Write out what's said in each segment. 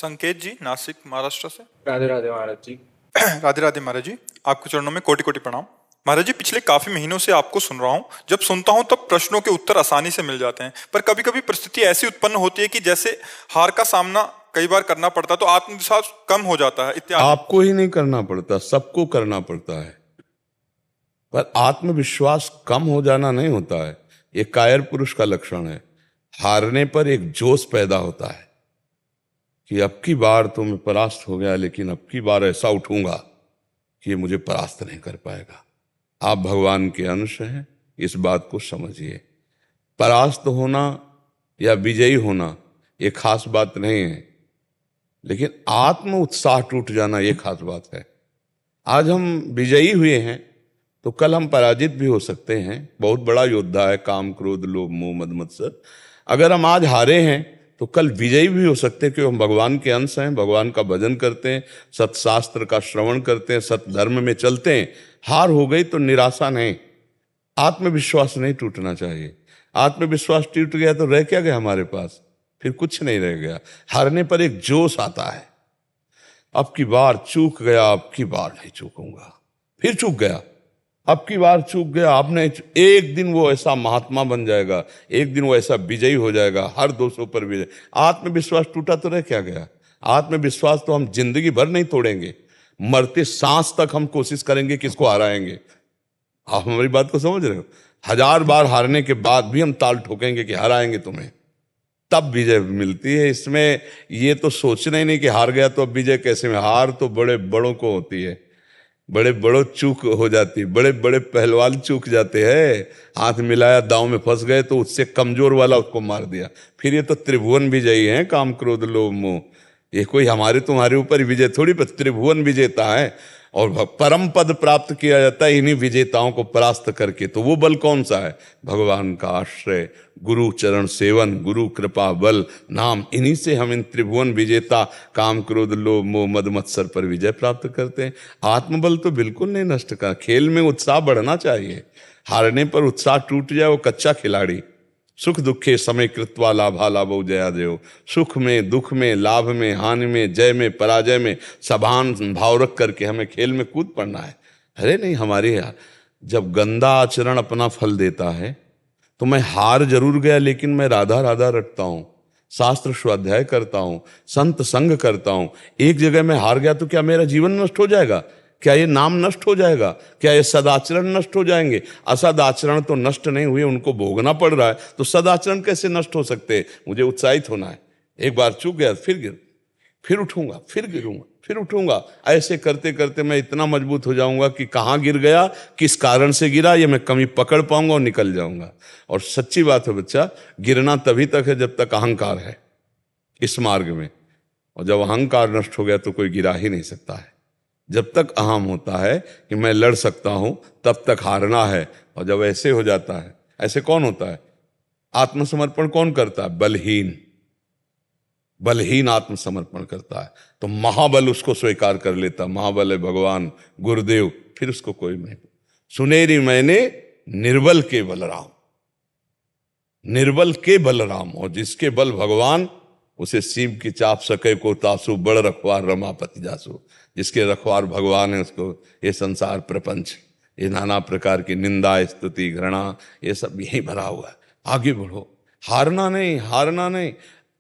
संकेत जी, नासिक महाराष्ट्र से। राधे राधे महाराज जी। राधे राधे महाराज जी, आपके चरणों में कोटि कोटि प्रणाम। महाराज जी, पिछले काफी महीनों से आपको सुन रहा हूँ। जब सुनता हूँ तब प्रश्नों के उत्तर आसानी से मिल जाते हैं, पर कभी कभी परिस्थिति ऐसी उत्पन्न होती है कि जैसे हार का सामना कई बार करना पड़ता है तो आत्मविश्वास कम हो जाता है इत्यादि। आपको ही नहीं करना पड़ता, सबको करना पड़ता है, पर आत्मविश्वास कम हो जाना नहीं होता है। ये कायर पुरुष का लक्षण है। हारने पर एक जोश पैदा होता है कि अब की बार तो मैं परास्त हो गया, लेकिन अब की बार ऐसा उठूंगा कि ये मुझे परास्त नहीं कर पाएगा। आप भगवान के अंश हैं, इस बात को समझिए। परास्त होना या विजयी होना ये खास बात नहीं है, लेकिन आत्म उत्साह टूट जाना ये खास बात है। आज हम विजयी हुए हैं तो कल हम पराजित भी हो सकते हैं। बहुत बड़ा योद्धा है काम, क्रोध, लोभ, मोह, मद, मत्सर। अगर हम आज हारे हैं तो कल विजयी भी हो सकते हैं, क्योंकि हम भगवान के अंश हैं, भगवान का भजन करते हैं, सत्शास्त्र का श्रवण करते हैं, सत धर्म में चलते हैं। हार हो गई तो निराशा नहीं, आत्मविश्वास नहीं टूटना चाहिए। आत्मविश्वास टूट गया तो रह क्या गया हमारे पास? फिर कुछ नहीं रह गया। हारने पर एक जोश आता है, अब की बार चूक गया, अब की बार नहीं चूकूंगा। फिर चूक गया, अब की बार चूक गया, आपने एक दिन वो ऐसा महात्मा बन जाएगा, एक दिन वो ऐसा विजयी हो जाएगा, हर दोषों पर विजय। आत्मविश्वास टूटा तो रह क्या गया? आत्मविश्वास तो हम जिंदगी भर नहीं तोड़ेंगे, मरते सांस तक हम कोशिश करेंगे किसको हराएंगे। आप हमारी बात को समझ रहे हो? 1000 बार हारने के बाद भी हम ताल ठोकेंगे कि हराएंगे तुम्हें, तब विजय मिलती है। इसमें ये तो सोचना ही नहीं कि हार गया तो अब विजय कैसे में। हार तो बड़े बड़ों को होती है, बड़े बड़ों चूक हो जाती है, बड़े बड़े पहलवान चूक जाते हैं। हाथ मिलाया, दांव में फंस गए तो उससे कमजोर वाला उसको मार दिया। फिर ये तो त्रिभुवन विजयी हैं, काम, क्रोध, लोभ, मोह। ये कोई हमारे तुम्हारे ऊपर विजय थोड़ी, पर त्रिभुवन विजेता है। और परम पद प्राप्त किया जाता है इन्हीं विजेताओं को परास्त करके। तो वो बल कौन सा है? भगवान का आश्रय, गुरु चरण सेवन, गुरु कृपा बल नाम। इन्हीं से हम इन त्रिभुवन विजेता काम, क्रोध, लोभ, मोह, मद, मत्सर पर विजय प्राप्त करते हैं। आत्मबल तो बिल्कुल नहीं नष्ट कर। खेल में उत्साह बढ़ना चाहिए। हारने पर उत्साह टूट जाए वो कच्चा खिलाड़ी। सुख दुखे समय कृत्वा लाभा लाभो जया देव। सुख में, दुख में, लाभ में, हानि में, जय में, पराजय में समान भाव रख करके हमें खेल में कूद पड़ना है। अरे नहीं, हमारे यार जब गंदा आचरण अपना फल देता है तो मैं हार जरूर गया, लेकिन मैं राधा राधा रटता हूं, शास्त्र स्वाध्याय करता हूं, संत संग करता हूं। एक जगह मैं हार गया तो क्या मेरा जीवन नष्ट हो जाएगा? क्या ये नाम नष्ट हो जाएगा? क्या ये सदाचरण नष्ट हो जाएंगे? असदाचरण तो नष्ट नहीं हुए, उनको भोगना पड़ रहा है, तो सदाचरण कैसे नष्ट हो सकते हैं? मुझे उत्साहित होना है। एक बार चूक गया फिर उठूंगा, फिर गिरूंगा, फिर उठूंगा। ऐसे करते करते मैं इतना मजबूत हो जाऊंगा कि कहाँ गिर गया, किस कारण से गिरा, ये मैं कमी पकड़ पाऊंगा और निकल जाऊंगा। और सच्ची बात है बच्चा, गिरना तभी तक है जब तक अहंकार है इस मार्ग में। और जब अहंकार नष्ट हो गया तो कोई गिरा ही नहीं सकता है। जब तक अहम होता है कि मैं लड़ सकता हूं, तब तक हारना है। और जब ऐसे हो जाता है, ऐसे कौन होता है? आत्मसमर्पण कौन करता है? बलहीन। बलहीन आत्मसमर्पण करता है तो महाबल उसको स्वीकार कर लेता। महाबल है भगवान गुरुदेव, फिर उसको कोई नहीं। सुनेरी मैंने निर्बल के बलराम, निर्बल के बलराम। और जिसके बल भगवान, उसे सीम की चाप सके को तासु, बड़ रखवार रमापति जासु। जिसके रखवार भगवान है उसको ये संसार प्रपंच, ये नाना प्रकार की निंदा, स्तुति, घृणा, ये सब यही भरा हुआ है। आगे बढ़ो, हारना नहीं, हारना नहीं,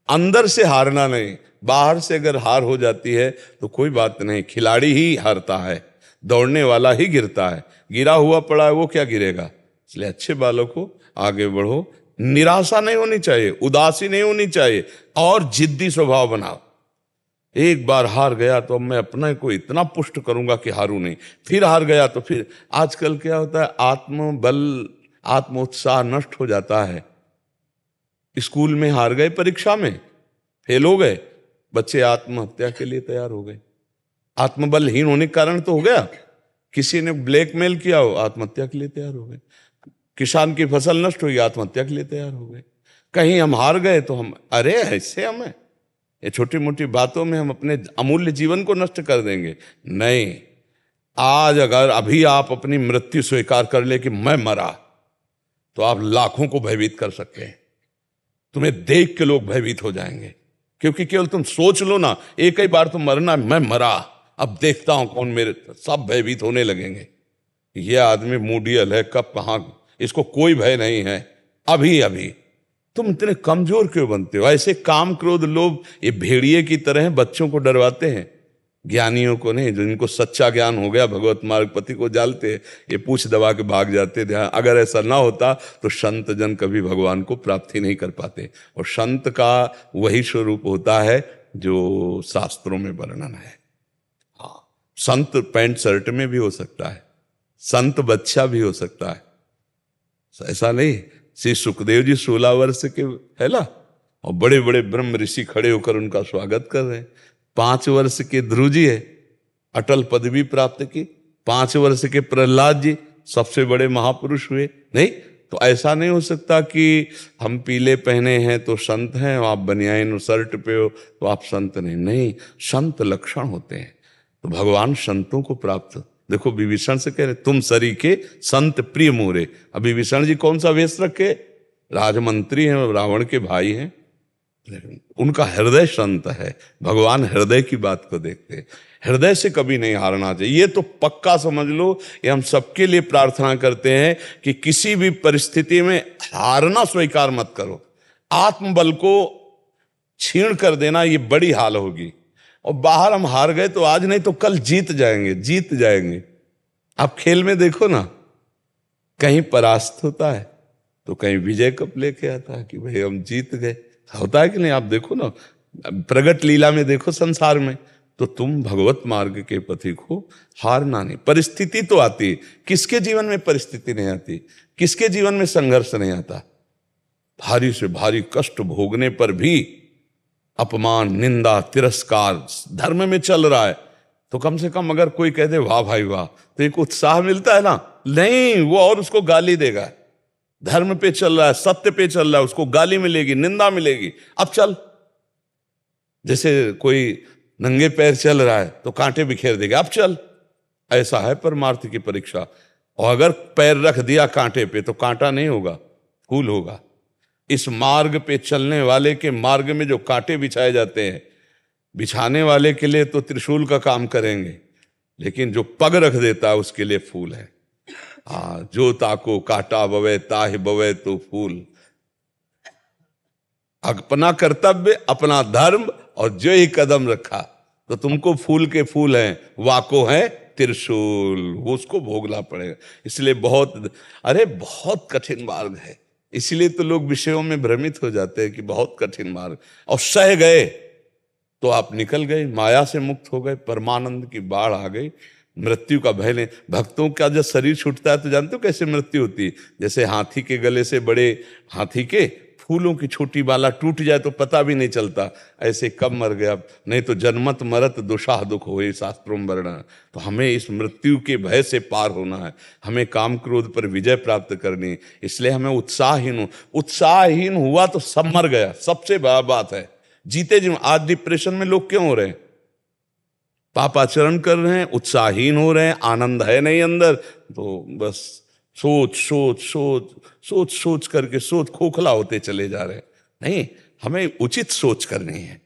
अंदर से हारना नहीं। बाहर से अगर हार हो जाती है तो कोई बात नहीं, खिलाड़ी ही हारता है, दौड़ने वाला ही गिरता है। गिरा हुआ पड़ा है वो क्या गिरेगा? इसलिए अच्छे बालों को आगे बढ़ो। निराशा नहीं होनी चाहिए, उदासी नहीं होनी चाहिए, और जिद्दी स्वभाव बनाओ। एक बार हार गया तो अब मैं अपने को इतना पुष्ट करूंगा कि हारू नहीं। फिर हार गया तो फिर आजकल क्या होता है, आत्मबल, आत्मोत्साह नष्ट हो जाता है। स्कूल में हार गए, परीक्षा में फेल हो गए, बच्चे आत्महत्या के लिए तैयार हो गए। आत्मबलहीन होने के कारण तो हो गया। किसी ने ब्लैकमेल किया हो, आत्महत्या के लिए तैयार हो गए। किसान की फसल नष्ट हुई, आत्महत्या के लिए तैयार हो गए। कहीं हम हार गए तो हम, अरे ऐसे हमें ये छोटी मोटी बातों में हम अपने अमूल्य जीवन को नष्ट कर देंगे। नहीं, आज अगर अभी आप अपनी मृत्यु स्वीकार कर ले कि मैं मरा, तो आप लाखों को भयभीत कर सकते हैं। तुम्हें देख के लोग भयभीत हो जाएंगे क्योंकि केवल तुम सोच लो ना, एक ही बार तो मरना, मैं मरा, अब देखता हूं कौन मेरे, सब भयभीत होने लगेंगे। ये आदमी मूडियल है, कब कहां, इसको कोई भय नहीं है, अभी अभी। तुम इतने कमजोर क्यों बनते हो? ऐसे काम क्रोध लोभ ये भेड़िए की तरह बच्चों को डरवाते हैं, ज्ञानियों को नहीं। जिनको सच्चा ज्ञान हो गया, भगवत मार्ग पति को जालते हैं, ये पूछ दबा के भाग जाते थे। अगर ऐसा ना होता तो संत जन कभी भगवान को प्राप्ति नहीं कर पाते। और संत का वही स्वरूप होता है जो शास्त्रों में वर्णन है। हाँ, संत पैंट शर्ट में भी हो सकता है, संत बच्चा भी हो सकता है, ऐसा नहीं। श्री सुखदेव जी 16 वर्ष के है ना, और बड़े बड़े ब्रह्म ऋषि खड़े होकर उनका स्वागत कर रहे हैं। 5 वर्ष के ध्रुव जी है, अटल पदवी प्राप्त की। 5 वर्ष के प्रहलाद जी सबसे बड़े महापुरुष हुए। नहीं तो ऐसा नहीं हो सकता कि हम पीले पहने हैं तो संत हैं, आप बनियान शर्ट पे हो तो आप संत नहीं। नहीं, संत लक्षण होते हैं। तो भगवान संतों को प्राप्त, देखो विभीषण से कह रहे तुम सरीखे संत प्रिय मोरे। अब विभीषण जी कौन सा वेश रखे? राजमंत्री हैं, रावण के भाई हैं, लेकिन उनका हृदय संत है। भगवान हृदय की बात को देखते हैं, हृदय से कभी नहीं हारना चाहिए। ये तो पक्का समझ लो, ये हम सबके लिए प्रार्थना करते हैं कि किसी भी परिस्थिति में हारना स्वीकार मत करो। आत्मबल को छीण कर देना ये बड़ी हाल होगी। और बाहर हम हार गए तो आज नहीं तो कल जीत जाएंगे, जीत जाएंगे। आप खेल में देखो ना, कहीं परास्त होता है तो कहीं विजय कप लेके आता है कि भाई हम जीत गए, होता है कि नहीं? आप देखो ना, प्रगट लीला में देखो संसार में, तो तुम भगवत मार्ग के पथी को हारना नहीं। परिस्थिति तो आती है, किसके जीवन में परिस्थिति नहीं आती? किसके जीवन में संघर्ष नहीं आता? भारी से भारी कष्ट भोगने पर भी अपमान, निंदा, तिरस्कार धर्म में चल रहा है तो कम से कम अगर कोई कह दे वाह भाई वाह, तो एक उत्साह मिलता है ना। नहीं, वो और उसको गाली देगा। धर्म पे चल रहा है, सत्य पे चल रहा है, उसको गाली मिलेगी, निंदा मिलेगी। अब चल, जैसे कोई नंगे पैर चल रहा है तो कांटे बिखेर देगा, अब चल। ऐसा है परमार्थ की परीक्षा। और अगर पैर रख दिया कांटे पे तो कांटा नहीं होगा, फूल होगा। इस मार्ग पे चलने वाले के मार्ग में जो कांटे बिछाए जाते हैं, बिछाने वाले के लिए तो त्रिशूल का काम करेंगे, लेकिन जो पग रख देता है उसके लिए फूल है। जो ताको काटा बवे ताहि बवे तो फूल। अपना कर्तव्य, अपना धर्म और जो ही कदम रखा तो तुमको फूल के फूल हैं, वाको है त्रिशूल, वो उसको भोगना पड़ेगा। इसलिए बहुत कठिन मार्ग है। इसलिए तो लोग विषयों में भ्रमित हो जाते हैं कि बहुत कठिन मार्ग, और सह गए तो आप निकल गए, माया से मुक्त हो गए, परमानंद की बाढ़ आ गई, मृत्यु का भय नहीं। भक्तों का जब शरीर छूटता है तो जानते हो कैसे मृत्यु होती है? जैसे हाथी के गले से बड़े हाथी के फूलों की छोटी बाला टूट जाए तो पता भी नहीं चलता, ऐसे कब मर गया। नहीं तो जन्मत मरत दुशाह दुख होए, शास्त्रों में वर्णन। तो हमें इस मृत्यु के भय से पार होना है, हमें काम क्रोध पर विजय प्राप्त करनी है। इसलिए हमें उत्साहहीन हुआ तो सब मर गया, सबसे बड़ा बात है। जीते जी आज डिप्रेशन में लोग क्यों हो रहे हैं? पापाचरण कर रहे हैं, उत्साहहीन हो रहे हैं, आनंद है नहीं अंदर, तो बस सोच करके खोखला होते चले जा रहे हैं। नहीं, हमें उचित सोच करनी है,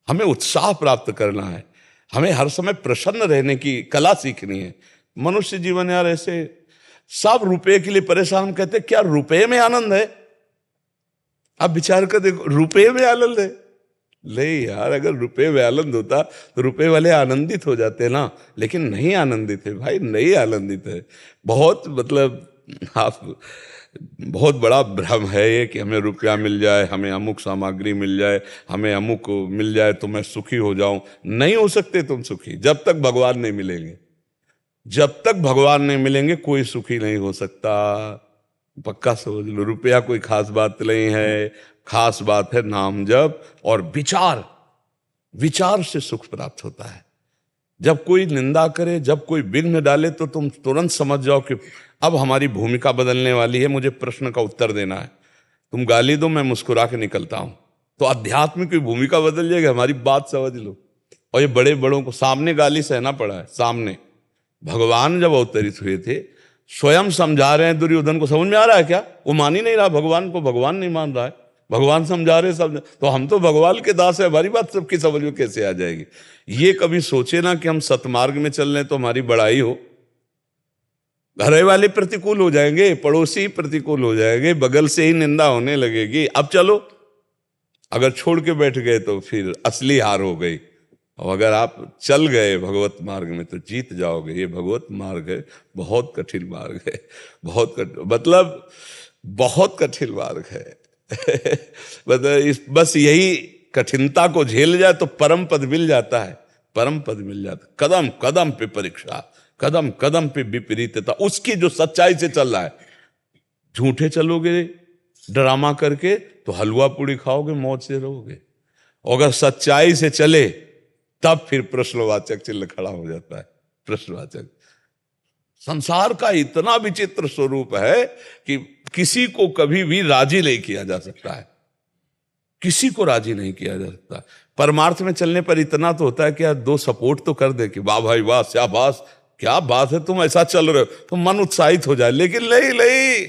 हमें उत्साह प्राप्त करना है, हमें हर समय प्रसन्न रहने की कला सीखनी है। मनुष्य जीवन यार ऐसे सब रुपए के लिए परेशान, कहते क्या रुपए में आनंद है? आप विचार कर देखो, रुपए में आनंद है? नहीं यार, अगर रुपए में आनंद होता तो रुपए वाले आनंदित हो जाते ना, लेकिन नहीं आनंदित है भाई, नहीं आनंदित है। बहुत बड़ा भ्रम है ये कि हमें रुपया मिल जाए, हमें अमुक सामग्री मिल जाए, हमें अमुक मिल जाए तो मैं सुखी हो जाऊं। नहीं हो सकते तुम सुखी जब तक भगवान नहीं मिलेंगे। जब तक भगवान नहीं मिलेंगे कोई सुखी नहीं हो सकता, पक्का समझ लो। रुपया कोई खास बात नहीं है, खास बात है नाम जप और विचार से सुख प्राप्त होता है। जब कोई निंदा करे, जब कोई विघ्न डाले तो तुम तुरंत समझ जाओ कि अब हमारी भूमिका बदलने वाली है, मुझे प्रश्न का उत्तर देना है। तुम गाली दो, मैं मुस्कुरा के निकलता हूं, तो आध्यात्म की भूमिका बदल जाएगी। हमारी बात समझ लो। और ये बड़े बड़ों को सामने गाली सहना पड़ा है। सामने भगवान जब अवतरित हुए थे, स्वयं समझा रहे हैं दुर्योधन को, समझ में आ रहा है क्या? वो मान ही नहीं रहा भगवान को, भगवान नहीं मान रहा है। भगवान समझा रहे समझ, तो हम तो भगवान के दास है, हमारी बात सबकी समझ में कैसे आ जाएगी? ये कभी सोचे ना कि हम सतमार्ग में चल रहे हैं तो हमारी बड़ाई हो। घर वाले प्रतिकूल हो जाएंगे, पड़ोसी प्रतिकूल हो जाएंगे, बगल से ही निंदा होने लगेगी। अब चलो, अगर छोड़ के बैठ गए तो फिर असली हार हो गई। और अगर आप चल गए भगवत मार्ग में तो जीत जाओगे। ये भगवत मार्ग है, बहुत कठिन मार्ग है, मतलब बहुत कठिन मार्ग है। मतलब बस यही कठिनता को झेल जाए तो परम पद मिल जाता है, परम पद मिल जाता है। कदम कदम पे परीक्षा, कदम कदम पे विपरीतता, उसकी जो सच्चाई से चल रहा है। झूठे चलोगे ड्रामा करके तो हलवा पूड़ी खाओगे, मौज से रहोगे। अगर सच्चाई से चले तब फिर प्रश्नवाचक चिन्ह खड़ा हो जाता है। प्रश्नवाचक, संसार का इतना विचित्र स्वरूप है कि किसी को कभी भी राजी नहीं किया जा सकता है, किसी को राजी नहीं किया जा सकता। परमार्थ में चलने पर इतना तो होता है कि यार दो सपोर्ट तो कर दे कि वाह भाई वाह, शाबाश, क्या बात है, तुम ऐसा चल रहे हो, तो मन उत्साहित हो जाए। लेकिन नहीं नहीं,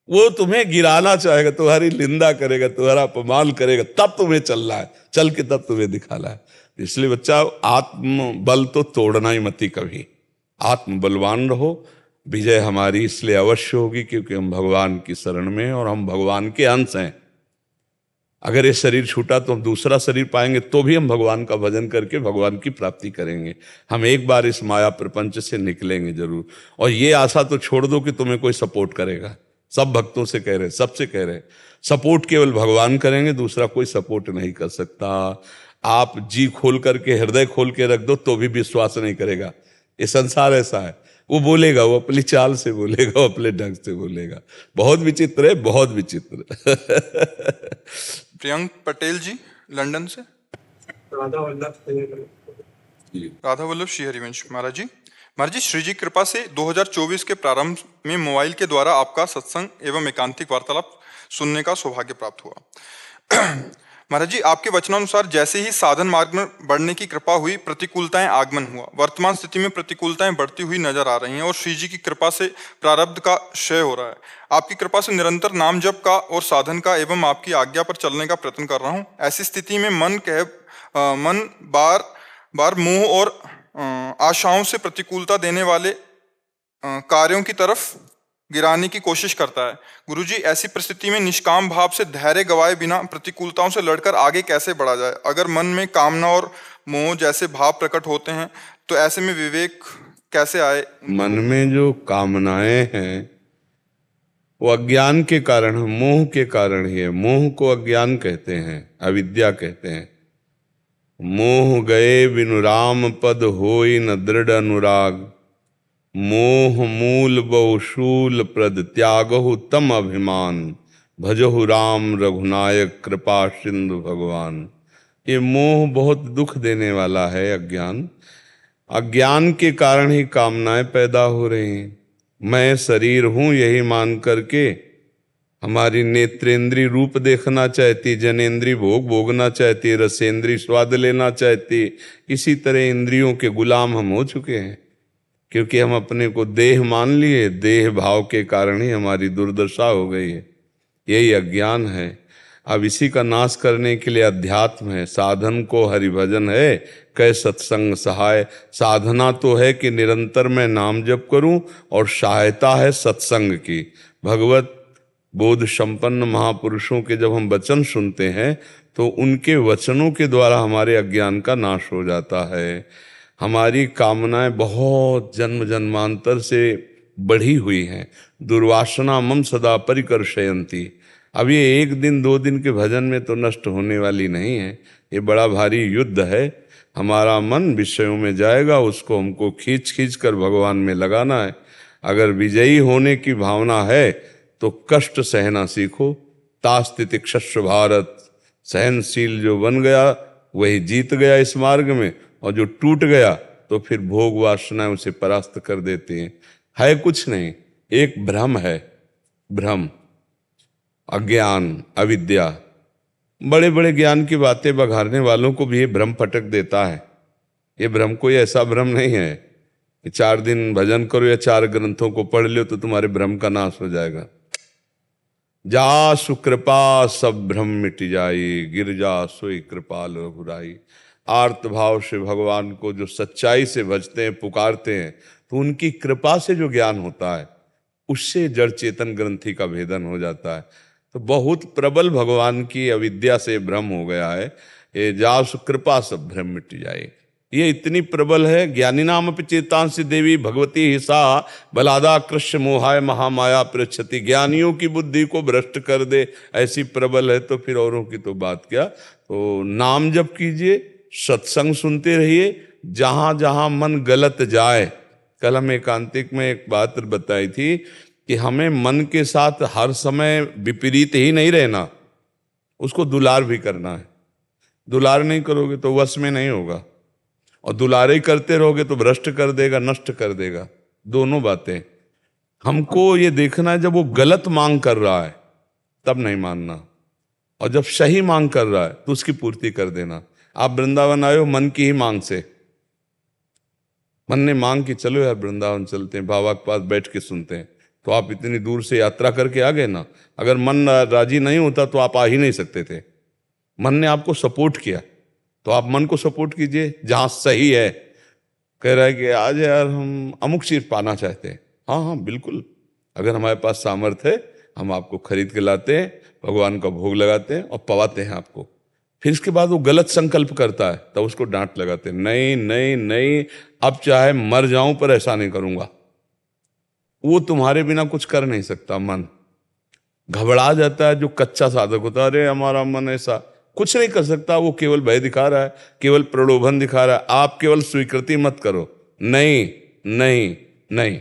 वो तुम्हें गिराना चाहेगा, तुम्हारी निंदा करेगा, तुम्हारा अपमान करेगा, तब तुम्हें चलना है, चल के तब तुम्हें दिखाना है। इसलिए बच्चा, आत्म बल तो तोड़ना ही मती कभी, आत्म बलवान रहो। विजय हमारी इसलिए अवश्य होगी क्योंकि हम भगवान की शरण में हैं और हम भगवान के अंश हैं। अगर ये शरीर छूटा तो हम दूसरा शरीर पाएंगे, तो भी हम भगवान का भजन करके भगवान की प्राप्ति करेंगे। हम एक बार इस माया प्रपंच से निकलेंगे जरूर। और ये आशा तो छोड़ दो कि तुम्हें कोई सपोर्ट करेगा। सब भक्तों से कह रहे, सबसे कह रहे, सपोर्ट केवल भगवान करेंगे, दूसरा कोई सपोर्ट नहीं कर सकता। आप जी खोल करके, हृदय खोल के रख दो तो भी विश्वास नहीं करेगा। ये संसार ऐसा है, वो बोलेगा, वो अपनी चाल से बोलेगा, वो अपने ढंग से बोलेगा। बहुत विचित्र है, बहुत विचित्र। प्रियंक पटेल जी लंदन से। राधा वल्लभ श्री हरिवंश। महाराज जी, श्री जी कृपा से 2024 के प्रारंभ में मोबाइल के द्वारा आपका सत्संग एवं एकांतिक वार्तालाप सुनने का सौभाग्य प्राप्त हुआ। महाराज जी, आपके वचनानुसार जैसे ही साधन मार्ग में बढ़ने की कृपा हुई, प्रतिकूलताएं आगमन हुआ। वर्तमान स्थिति में प्रतिकूलताएं बढ़ती हुई नजर आ रही हैं और श्री जी की कृपा से प्रारब्ध का क्षय हो रहा है। आपकी कृपा से निरंतर नाम जप का और साधन का एवं आपकी आज्ञा पर चलने का प्रयत्न कर रहा हूँ। ऐसी स्थिति में मन बार बार मोह और आशाओं से प्रतिकूलता देने वाले कार्यों की तरफ गिराने की कोशिश करता है। गुरुजी, ऐसी परिस्थिति में निष्काम भाव से धैर्य गवाए बिना प्रतिकूलताओं से लड़कर आगे कैसे बढ़ा जाए? अगर मन में कामना और मोह जैसे भाव प्रकट होते हैं तो ऐसे में विवेक कैसे आए? मन में जो कामनाएं हैं वो अज्ञान के कारण, मोह के कारण ही है। मोह को अज्ञान कहते हैं, अविद्या कहते हैं। मोह गए बिनु राम पद होई न दृढ़ अनुराग, मोह मूल बहुशूल प्रद त्यागहु तम अभिमान, भजहु राम रघुनायक कृपा सिंधु भगवान। ये मोह बहुत दुख देने वाला है। अज्ञान के कारण ही कामनाएं पैदा हो रही हैं। मैं शरीर हूं यही मान करके हमारी नेत्रेंद्री रूप देखना चाहती, जनेंद्री भोग भोगना चाहती, रसेंद्री स्वाद लेना चाहती। इसी तरह इंद्रियों के गुलाम हम हो चुके हैं क्योंकि हम अपने को देह मान लिए। देह भाव के कारण ही हमारी दुर्दशा हो गई है। यही अज्ञान है। अब इसी का नाश करने के लिए अध्यात्म है, साधन को हरिभजन है, कै सत्संग सहाय। साधना तो है कि निरंतर मैं नाम जप करूं और सहायता है सत्संग की। भगवत बोध संपन्न महापुरुषों के जब हम वचन सुनते हैं तो उनके वचनों के द्वारा हमारे अज्ञान का नाश हो जाता है। हमारी कामनाएं बहुत जन्म जन्मांतर से बढ़ी हुई हैं। दुर्वासना मम सदा परिकर्षयन्ति। अब ये एक दिन दो दिन के भजन में तो नष्ट होने वाली नहीं है। ये बड़ा भारी युद्ध है। हमारा मन विषयों में जाएगा, उसको हमको खींच खींच कर भगवान में लगाना है। अगर विजयी होने की भावना है तो कष्ट सहना सीखो। तास्तितिक्षस्व भारत, सहनशील जो बन गया वही जीत गया इस मार्ग में, और जो टूट गया तो फिर भोग वासना उसे परास्त कर देते हैं। है कुछ नहीं, एक भ्रम है। भ्रम, अज्ञान, अविद्या। बड़े बड़े ज्ञान की बातें बघारने वालों को भी ये भ्रम पटक देता है। ये भ्रम कोई ऐसा भ्रम नहीं है कि 4 दिन भजन करो या 4 ग्रंथों को पढ़ लो तो तुम्हारे भ्रम का नाश हो जाएगा। जा सुकृपा सब भ्रम मिट जाई, गिरजा सोई कृपाल रघुराई। आर्त भाव से भगवान को जो सच्चाई से भजते हैं, पुकारते हैं, तो उनकी कृपा से जो ज्ञान होता है उससे जड़ चेतन ग्रंथि का भेदन हो जाता है। तो बहुत प्रबल भगवान की अविद्या से भ्रम हो गया है। ये जा सुकृपा सब भ्रम मिट जाए, ये इतनी प्रबल है। ज्ञानी नाम अपि चेतांसी देवी भगवती हिसा बलादा कृष्ण मोहाय महामाया पृच्छति। ज्ञानियों की बुद्धि को भ्रष्ट कर दे, ऐसी प्रबल है, तो फिर औरों की तो बात क्या। तो नाम जप कीजिए, सत्संग सुनते रहिए, जहां जहां मन गलत जाए। कल हम एकांतिक में एक बात बताई थी कि हमें मन के साथ हर समय विपरीत ही नहीं रहना, उसको दुलार भी करना है। दुलार नहीं करोगे तो वश में नहीं होगा, और दुलारे करते रहोगे तो भ्रष्ट कर देगा, नष्ट कर देगा। दोनों बातें हमको ये देखना है। जब वो गलत मांग कर रहा है तब नहीं मानना, और जब सही मांग कर रहा है तो उसकी पूर्ति कर देना। आप वृंदावन आए हो मन की ही मांग से, मन ने मांग की चलो यार वृंदावन चलते हैं, बाबा के पास बैठ के सुनते हैं, तो आप इतनी दूर से यात्रा करके आ गए ना। अगर मन राजी नहीं होता तो आप आ ही नहीं सकते थे। मन ने आपको सपोर्ट किया, तो आप मन को सपोर्ट कीजिए जहां सही है। कह रहा है कि आज यार हम अमुक चीज पाना चाहते हैं, हाँ हाँ बिल्कुल, अगर हमारे पास सामर्थ्य है हम आपको खरीद के लाते हैं, भगवान का भोग लगाते हैं और पवाते हैं आपको। फिर इसके बाद वो गलत संकल्प करता है तब उसको डांट लगाते हैं, नहीं नहीं नहीं, अब चाहे मर जाऊं पर ऐसा नहीं करूंगा। वो तुम्हारे बिना कुछ कर नहीं सकता। मन घबरा जाता है जो कच्चा साधक होता है, अरे हमारा मन ऐसा कुछ नहीं कर सकता, वो केवल भय दिखा रहा है, केवल प्रलोभन दिखा रहा है। आप केवल स्वीकृति मत करो, नहीं नहीं नहीं,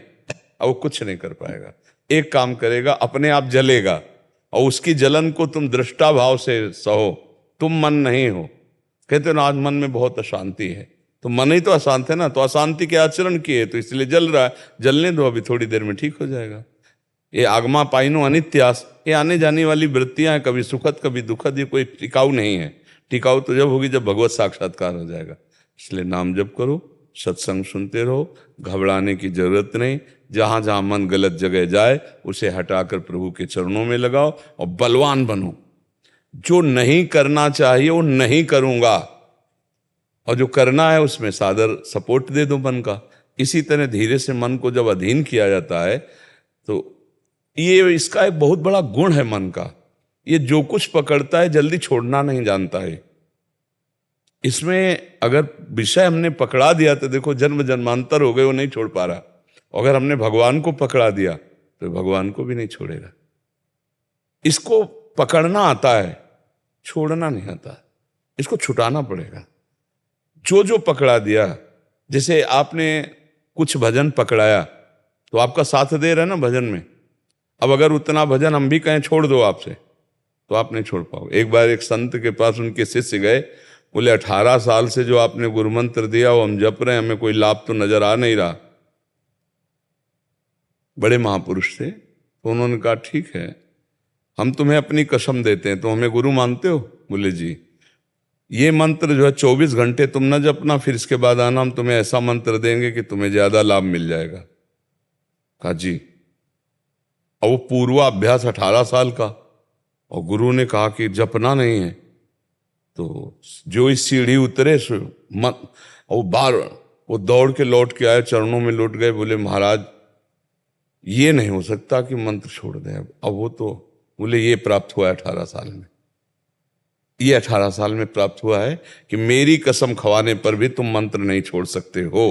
अब वो कुछ नहीं कर पाएगा। एक काम करेगा, अपने आप जलेगा, और उसकी जलन को तुम दृष्टा भाव से सहो, तुम मन नहीं हो। कहते हो ना आज मन में बहुत अशांति है, तो मन ही तो अशांत है ना, तो अशांति के आचरण किए तो इसलिए जल रहा है, जलने दो, अभी थोड़ी देर में ठीक हो जाएगा। ये आगमा पाइनो अनित्यास, ये आने जाने वाली वृत्तियां हैं, कभी सुखद कभी दुखद, ये कोई टिकाऊ नहीं है। टिकाऊ तो जब होगी जब भगवत साक्षात्कार हो जाएगा। इसलिए नाम जप करो, सत्संग सुनते रहो, घबराने की जरूरत नहीं। जहां जहां मन गलत जगह जाए उसे हटाकर प्रभु के चरणों में लगाओ और बलवान बनो। जो नहीं करना चाहिए वो नहीं करूंगा, और जो करना है उसमें सादर सपोर्ट दे दो मन का। इसी तरह धीरे से मन को जब अधीन किया जाता है तो ये इसका एक बहुत बड़ा गुण है मन का। ये जो कुछ पकड़ता है जल्दी छोड़ना नहीं जानता है। इसमें अगर विषय हमने पकड़ा दिया तो देखो जन्म जन्मांतर हो गए, वो नहीं छोड़ पा रहा। अगर हमने भगवान को पकड़ा दिया तो भगवान को भी नहीं छोड़ेगा। इसको पकड़ना आता है, छोड़ना नहीं आता, इसको छुटाना पड़ेगा। जो जो पकड़ा दिया, जैसे आपने कुछ भजन पकड़ाया तो आपका साथ दे रहा है ना भजन में। अब अगर उतना भजन हम भी कहें छोड़ दो आपसे तो आप नहीं छोड़ पाओ। एक बार एक संत के पास उनके शिष्य गए, बोले 18 साल से जो आपने गुरु मंत्र दिया वो हम जप रहे हैं, हमें कोई लाभ तो नजर आ नहीं रहा। बड़े महापुरुष थे, तो उन्होंने कहा ठीक है हम तुम्हें अपनी कसम देते हैं, तो हमें गुरु मानते हो? बोले जी। ये मंत्र जो है 24 घंटे तुम न जपना, फिर इसके बाद आना, हम तुम्हें ऐसा मंत्र देंगे कि तुम्हें ज्यादा लाभ मिल जाएगा। कहा जी। और वो पूर्वाभ्यास 18 साल का, और गुरु ने कहा कि जपना नहीं है। तो जो इस सीढ़ी उतरे और बार वो दौड़ के लौट के आए, चरणों में लौट गए, बोले महाराज ये नहीं हो सकता कि मंत्र छोड़ दें। अब वो तो बोले ये प्राप्त हुआ है 18 साल में, ये 18 साल में प्राप्त हुआ है कि मेरी कसम खवाने पर भी तुम मंत्र नहीं छोड़ सकते हो।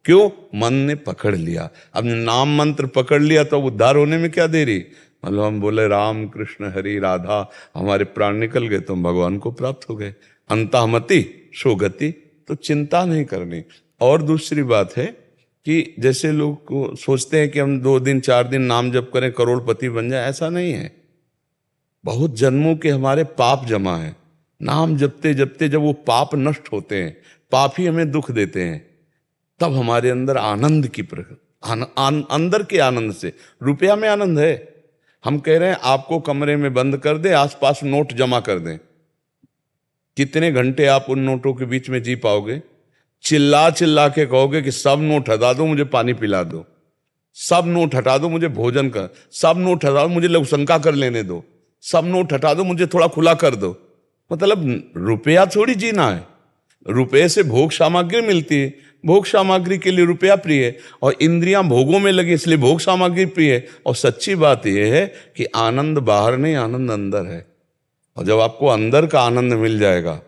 क्यों? मन ने पकड़ लिया। अब नाम मंत्र पकड़ लिया तो उद्धार होने में क्या देरी। मतलब हम बोले राम कृष्ण हरि राधा, हमारे प्राण निकल गए तो हम भगवान को प्राप्त हो गए। अंतःमति सोगति, तो चिंता नहीं करनी। और दूसरी बात है कि जैसे लोग को सोचते हैं कि हम 2 दिन 4 दिन नाम जप करें करोड़पति बन जाए, ऐसा नहीं है। बहुत जन्मों के हमारे पाप जमा है। नाम जपते जपते जब वो पाप नष्ट होते हैं, पाप ही हमें दुख देते हैं, तब हमारे अंदर आनंद की अंदर के आनंद से, रुपया में आनंद है। हम कह रहे हैं आपको कमरे में बंद कर दें, आसपास नोट जमा कर दें, कितने घंटे आप उन नोटों के बीच में जी पाओगे? चिल्ला चिल्ला के कहोगे कि सब नोट हटा दो, मुझे पानी पिला दो, सब नोट हटा दो, मुझे भोजन कर, सब नोट हटा दो, मुझे लघुशंका कर लेने दो। सब नोट हटा दो, मुझे थोड़ा खुला कर दो। मतलब रुपया थोड़ी जीना है, रुपये से भोग सामग्री मिलती है, भोग सामग्री के लिए रुपया प्रिय है, और इंद्रियां भोगों में लगी इसलिए भोग सामग्री प्रिय है। और सच्ची बात यह है कि आनंद बाहर नहीं, आनंद अंदर है। और जब आपको अंदर का आनंद मिल जाएगा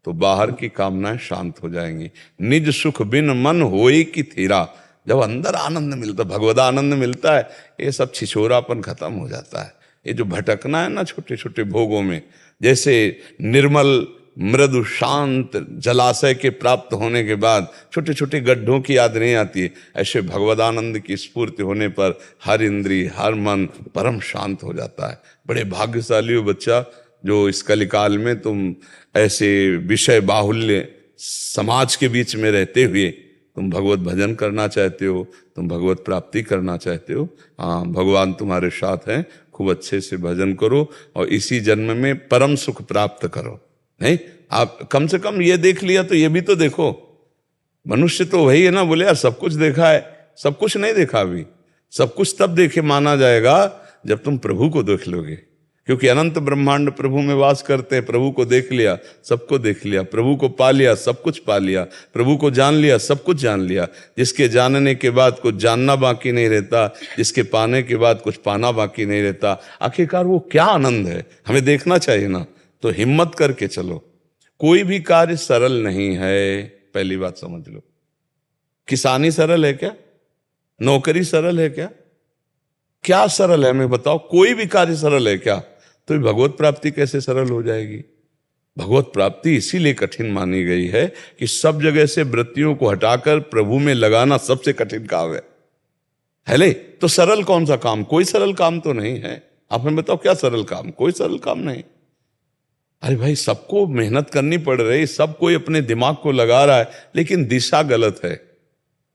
तो बाहर की कामनाएं शांत हो जाएंगी। निज सुख बिन मन होई की थीरा। जब अंदर आनंद मिलता, भगवदा आनंद मिलता है, ये सब छिछोरापन खत्म हो जाता है। ये जो भटकना है ना छोटे छोटे भोगों में, जैसे निर्मल मृदु शांत जलाशय के प्राप्त होने के बाद छोटे छोटे गड्ढों की याद नहीं आती है, ऐसे भगवदानंद की स्फूर्ति होने पर हर इंद्री हर मन परम शांत हो जाता है। बड़े भाग्यशाली हो बच्चा जो इस कलिकाल में तुम ऐसे विषय बाहुल्य समाज के बीच में रहते हुए तुम भगवत भजन करना चाहते हो, तुम भगवत प्राप्ति करना चाहते हो। हाँ, भगवान तुम्हारे साथ हैं, खूब अच्छे से भजन करो और इसी जन्म में परम सुख प्राप्त करो। नहीं, आप कम से कम ये देख लिया तो ये भी तो देखो। मनुष्य तो वही है ना, बोले यार सब कुछ देखा है, सब कुछ नहीं देखा अभी। सब कुछ तब देखे माना जाएगा जब तुम प्रभु को देख लोगे, क्योंकि अनंत ब्रह्मांड प्रभु में वास करते हैं। प्रभु को देख लिया, सबको देख लिया। प्रभु को पा लिया, सब कुछ पा लिया। प्रभु को जान लिया, सब कुछ जान लिया। जिसके जानने के बाद कुछ जानना बाकी नहीं रहता, जिसके पाने के बाद कुछ पाना बाकी नहीं रहता। आखिरकार वो क्या आनंद है, हमें देखना चाहिए ना। तो हिम्मत करके चलो, कोई भी कार्य सरल नहीं है। पहली बात समझ लो, किसानी सरल है क्या? नौकरी सरल है क्या? क्या सरल है हमें बताओ? कोई भी कार्य सरल है क्या? तो भगवत प्राप्ति कैसे सरल हो जाएगी? भगवत प्राप्ति इसीलिए कठिन मानी गई है कि सब जगह से वृत्तियों को हटाकर प्रभु में लगाना सबसे कठिन काम है ले? तो सरल कौन सा काम? कोई सरल काम तो नहीं है। आप हमें बताओ क्या सरल काम? कोई सरल काम नहीं। अरे भाई, सबको मेहनत करनी पड़ रही, सब कोई अपने दिमाग को लगा रहा है, लेकिन दिशा गलत है,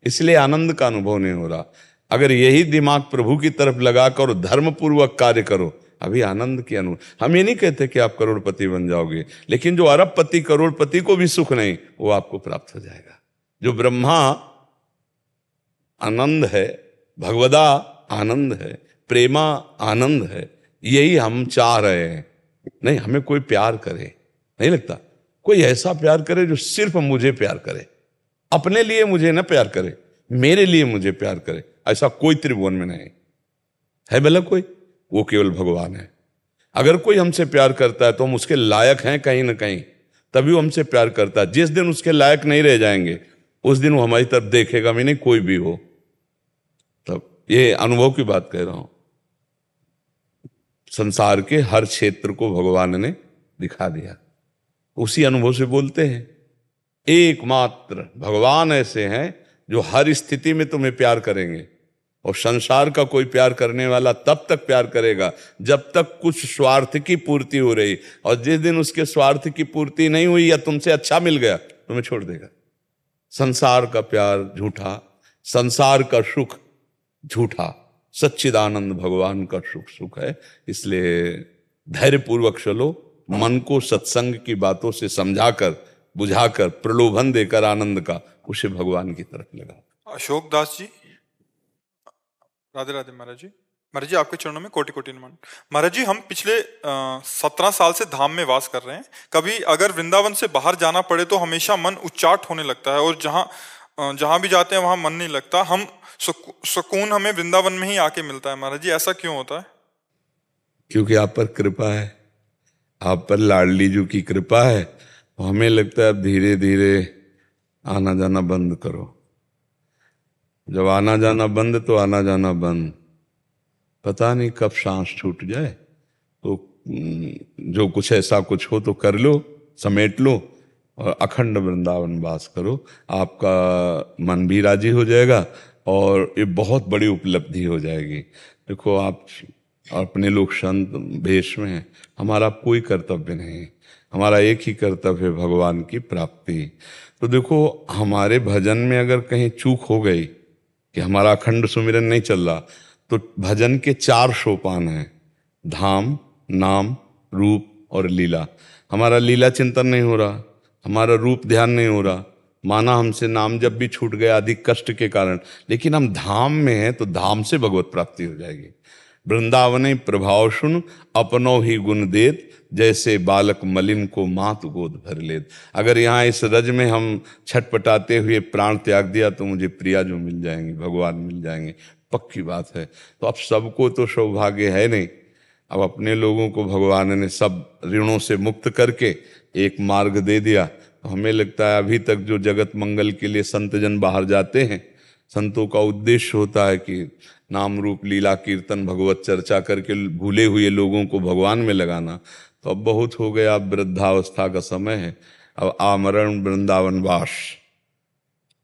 इसलिए आनंद का अनुभव नहीं हो रहा। अगर यही दिमाग प्रभु की तरफ लगाकर धर्म पूर्वक कार्य करो, अभी आनंद की अनुभव। हम ये नहीं कहते कि आप करोड़पति बन जाओगे, लेकिन जो अरबपति करोड़पति को भी सुख नहीं, वो आपको प्राप्त हो जाएगा। जो ब्रह्मा आनंद है, भगवदा आनंद है, प्रेमा आनंद है, यही हम चाह रहे हैं। नहीं, हमें कोई प्यार करे, नहीं लगता कोई ऐसा प्यार करे जो सिर्फ मुझे प्यार करे, अपने लिए मुझे ना प्यार करे, मेरे लिए मुझे प्यार करे। ऐसा कोई त्रिभुवन में नहीं है। भला कोई, वो केवल भगवान है। अगर कोई हमसे प्यार करता है तो हम उसके लायक हैं कहीं ना कहीं, तभी वो हमसे प्यार करता है। जिस दिन उसके लायक नहीं रह जाएंगे, उस दिन वो हमारी तरफ देखेगा भी नहीं, कोई भी हो। तब ये अनुभव की बात कह रहा हूं। संसार के हर क्षेत्र को भगवान ने दिखा दिया, उसी अनुभव से बोलते हैं। एकमात्र भगवान ऐसे हैं जो हर स्थिति में तुम्हें प्यार करेंगे, और संसार का कोई प्यार करने वाला तब तक प्यार करेगा जब तक कुछ स्वार्थ की पूर्ति हो रही, और जिस दिन उसके स्वार्थ की पूर्ति नहीं हुई या तुमसे अच्छा मिल गया, तुम्हें छोड़ देगा। संसार का प्यार झूठा, संसार का सुख झूठा, सच्चिदानंद भगवान का सुख है। इसलिए धैर्यपूर्वक चलो, मन को सत्संग की बातों से समझाकर बुझाकर प्रलोभन देकर आनंद का, उसे भगवान की तरफ लगा। अशोक दास जी, राधे राधे महाराज जी। महाराज जी, आपके चरणों में कोटि कोटि नमन। महाराज जी, हम पिछले 17 साल से धाम में वास कर रहे हैं। कभी अगर वृंदावन से बाहर जाना पड़े तो हमेशा मन उच्चाट होने लगता है, और जहां भी जाते हैं वहां मन नहीं लगता। हम सुकून हमें वृंदावन में ही आके मिलता है। महाराज जी, ऐसा क्यों होता है? क्योंकि आप पर कृपा है, आप पर लाडली जी की कृपा है। हमें लगता है अब धीरे धीरे आना जाना बंद करो। जब आना जाना बंद तो आना जाना बंद, पता नहीं कब सांस छूट जाए। तो जो कुछ ऐसा कुछ हो तो कर लो, समेट लो और अखंड वृंदावन वास करो। आपका मन भी राजी हो जाएगा और ये बहुत बड़ी उपलब्धि हो जाएगी। देखो, आप अपने लोग संत भेष में हैं, हमारा कोई कर्तव्य नहीं है। हमारा एक ही कर्तव्य है, भगवान की प्राप्ति। तो देखो, हमारे भजन में अगर कहीं चूक हो गई कि हमारा अखंड सुमिरन नहीं चल रहा, तो भजन के 4 सोपान हैं, धाम, नाम, रूप और लीला। हमारा लीला चिंतन नहीं हो रहा, हमारा रूप ध्यान नहीं हो रहा, माना हमसे नाम जब भी छूट गया अधिक कष्ट के कारण, लेकिन हम धाम में हैं तो धाम से भगवत प्राप्ति हो जाएगी। वृंदावने प्रभाव सुन अपनो ही गुण देत, जैसे बालक मलिन को मात गोद भर लेत। अगर यहाँ इस रज में हम छटपटाते हुए प्राण त्याग दिया तो मुझे प्रिया जो मिल जाएंगे, भगवान मिल जाएंगे, पक्की बात है। तो अब सबको तो सौभाग्य है नहीं। अब अपने लोगों को भगवान ने सब ऋणों से मुक्त करके एक मार्ग दे दिया। तो हमें लगता है अभी तक जो जगत मंगल के लिए संत जन बाहर जाते हैं, संतों का उद्देश्य होता है कि नाम रूप लीला कीर्तन भगवत चर्चा करके भूले हुए लोगों को भगवान में लगाना। तो अब बहुत हो गया, अब वृद्धावस्था का समय है, अब आमरण वृंदावन वास,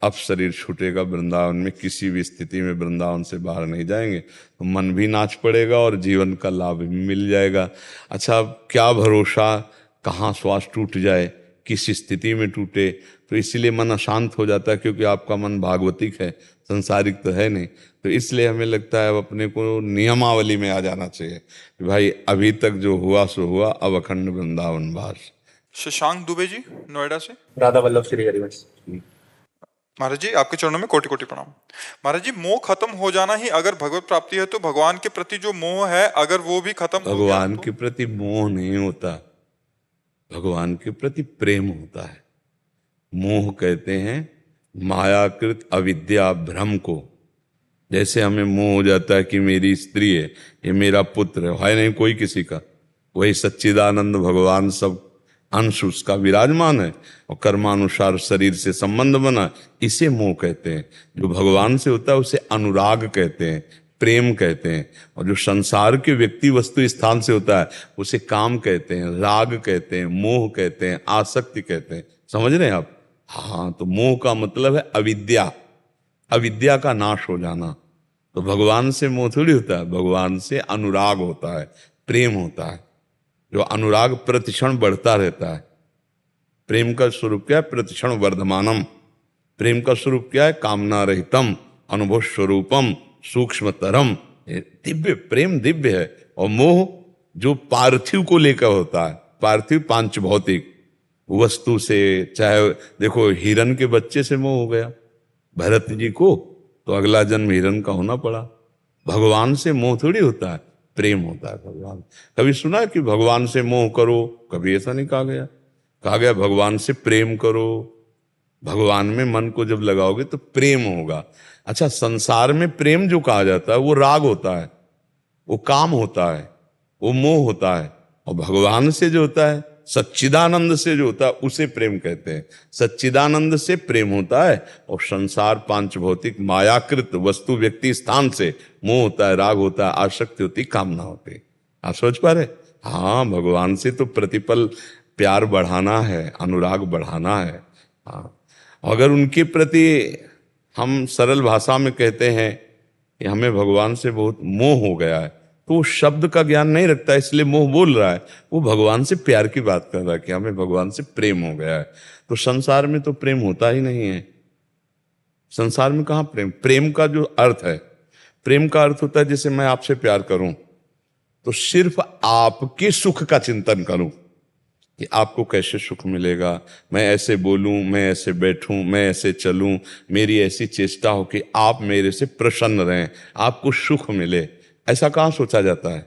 अब शरीर छूटेगा वृंदावन में, किसी भी स्थिति में वृंदावन से बाहर नहीं जाएंगे तो मन भी नाच पड़ेगा और जीवन का लाभ भी मिल जाएगा। अच्छा, अब क्या भरोसा कहाँ श्वास टूट जाए, किस स्थिति में टूटे, तो इसीलिए मन अशांत हो जाता है, क्योंकि आपका मन भागवतिक है, संसारिक तो है नहीं। तो इसलिए हमें लगता है अब अपने को नियमावली में आ जाना चाहिए कि भाई अभी तक जो हुआ सो हुआ, अब अखंड वृंदावन वास। शशांक दुबे जी नोएडा से। राधा वल्लभ श्री हरिवंश। महाराज जी आपके चरणों में कोटि कोटि प्रणाम। महाराज जी, मोह खत्म हो जाना ही अगर भगवत प्राप्ति है, तो भगवान के प्रति जो मोह है अगर वो भी खत्म हो गया भगवान तो? के प्रति मोह नहीं होता, भगवान के प्रति प्रेम होता है। मोह कहते हैं मायाकृत अविद्या भ्रम को। जैसे हमें मोह हो जाता है कि मेरी स्त्री है, ये मेरा पुत्र है नहीं कोई किसी का, वही सच्चिदानंद भगवान सब अंश उसका विराजमान है और कर्मानुसार शरीर से संबंध बना, इसे मोह कहते हैं। जो भगवान से होता है उसे अनुराग कहते हैं, प्रेम कहते हैं। और जो संसार के व्यक्ति वस्तु स्थान से होता है उसे काम कहते हैं, राग कहते हैं, मोह कहते हैं, आसक्ति कहते हैं। समझ रहे हैं आप? हाँ, तो मोह का मतलब है अविद्या, अविद्या का नाश हो जाना। तो भगवान से मोह थोड़ी होता है, भगवान से अनुराग होता है, प्रेम होता है। जो अनुराग प्रतिक्षण बढ़ता रहता है। प्रेम का स्वरूप क्या है? प्रतिक्षण वर्धमानम। प्रेम का स्वरूप क्या है? कामना रहितम, अनुभव स्वरूपम, सूक्ष्मतरम। दिव्य प्रेम दिव्य है। और मोह जो पार्थिव को लेकर होता है, पार्थिव पांच भौतिक वस्तु से, चाहे देखो हिरण के बच्चे से मोह हो गया भरत जी को, तो अगला जन्म हिरण का होना पड़ा। भगवान से मोह थोड़ी होता है, प्रेम होता है भगवान। कभी सुना है कि भगवान से मोह करो? कभी ऐसा नहीं कहा गया। कहा गया भगवान से प्रेम करो। भगवान में मन को जब लगाओगे तो प्रेम होगा। अच्छा, संसार में प्रेम जो कहा जाता है वो राग होता है, वो काम होता है, वो मोह होता है। और भगवान से जो होता है, सच्चिदानंद से जो होता है, उसे प्रेम कहते हैं। सच्चिदानंद से प्रेम होता है। और संसार पांच भौतिक मायाकृत वस्तु व्यक्ति स्थान से मोह होता है, राग होता है, आसक्ति होती, कामना होती। आप सोच पा रहे? हाँ, भगवान से तो प्रतिपल प्यार बढ़ाना है, अनुराग बढ़ाना है। हाँ, अगर उनके प्रति हम सरल भाषा में कहते हैं कि हमें भगवान से बहुत मोह हो गया है, तो वो शब्द का ज्ञान नहीं रखता, इसलिए मोह बोल रहा है। वो भगवान से प्यार की बात कर रहा है कि हमें भगवान से प्रेम हो गया है। तो संसार में तो प्रेम होता ही नहीं है। संसार में कहाँ प्रेम? प्रेम का जो अर्थ है, प्रेम का अर्थ होता है जैसे मैं आपसे प्यार करूं तो सिर्फ आपके सुख का चिंतन करूं कि आपको कैसे सुख मिलेगा, मैं ऐसे बोलूं, मैं ऐसे बैठूं, मैं ऐसे चलूं, मेरी ऐसी चेष्टा हो कि आप मेरे से प्रसन्न रहें, आपको सुख मिले। ऐसा कहाँ सोचा जाता है?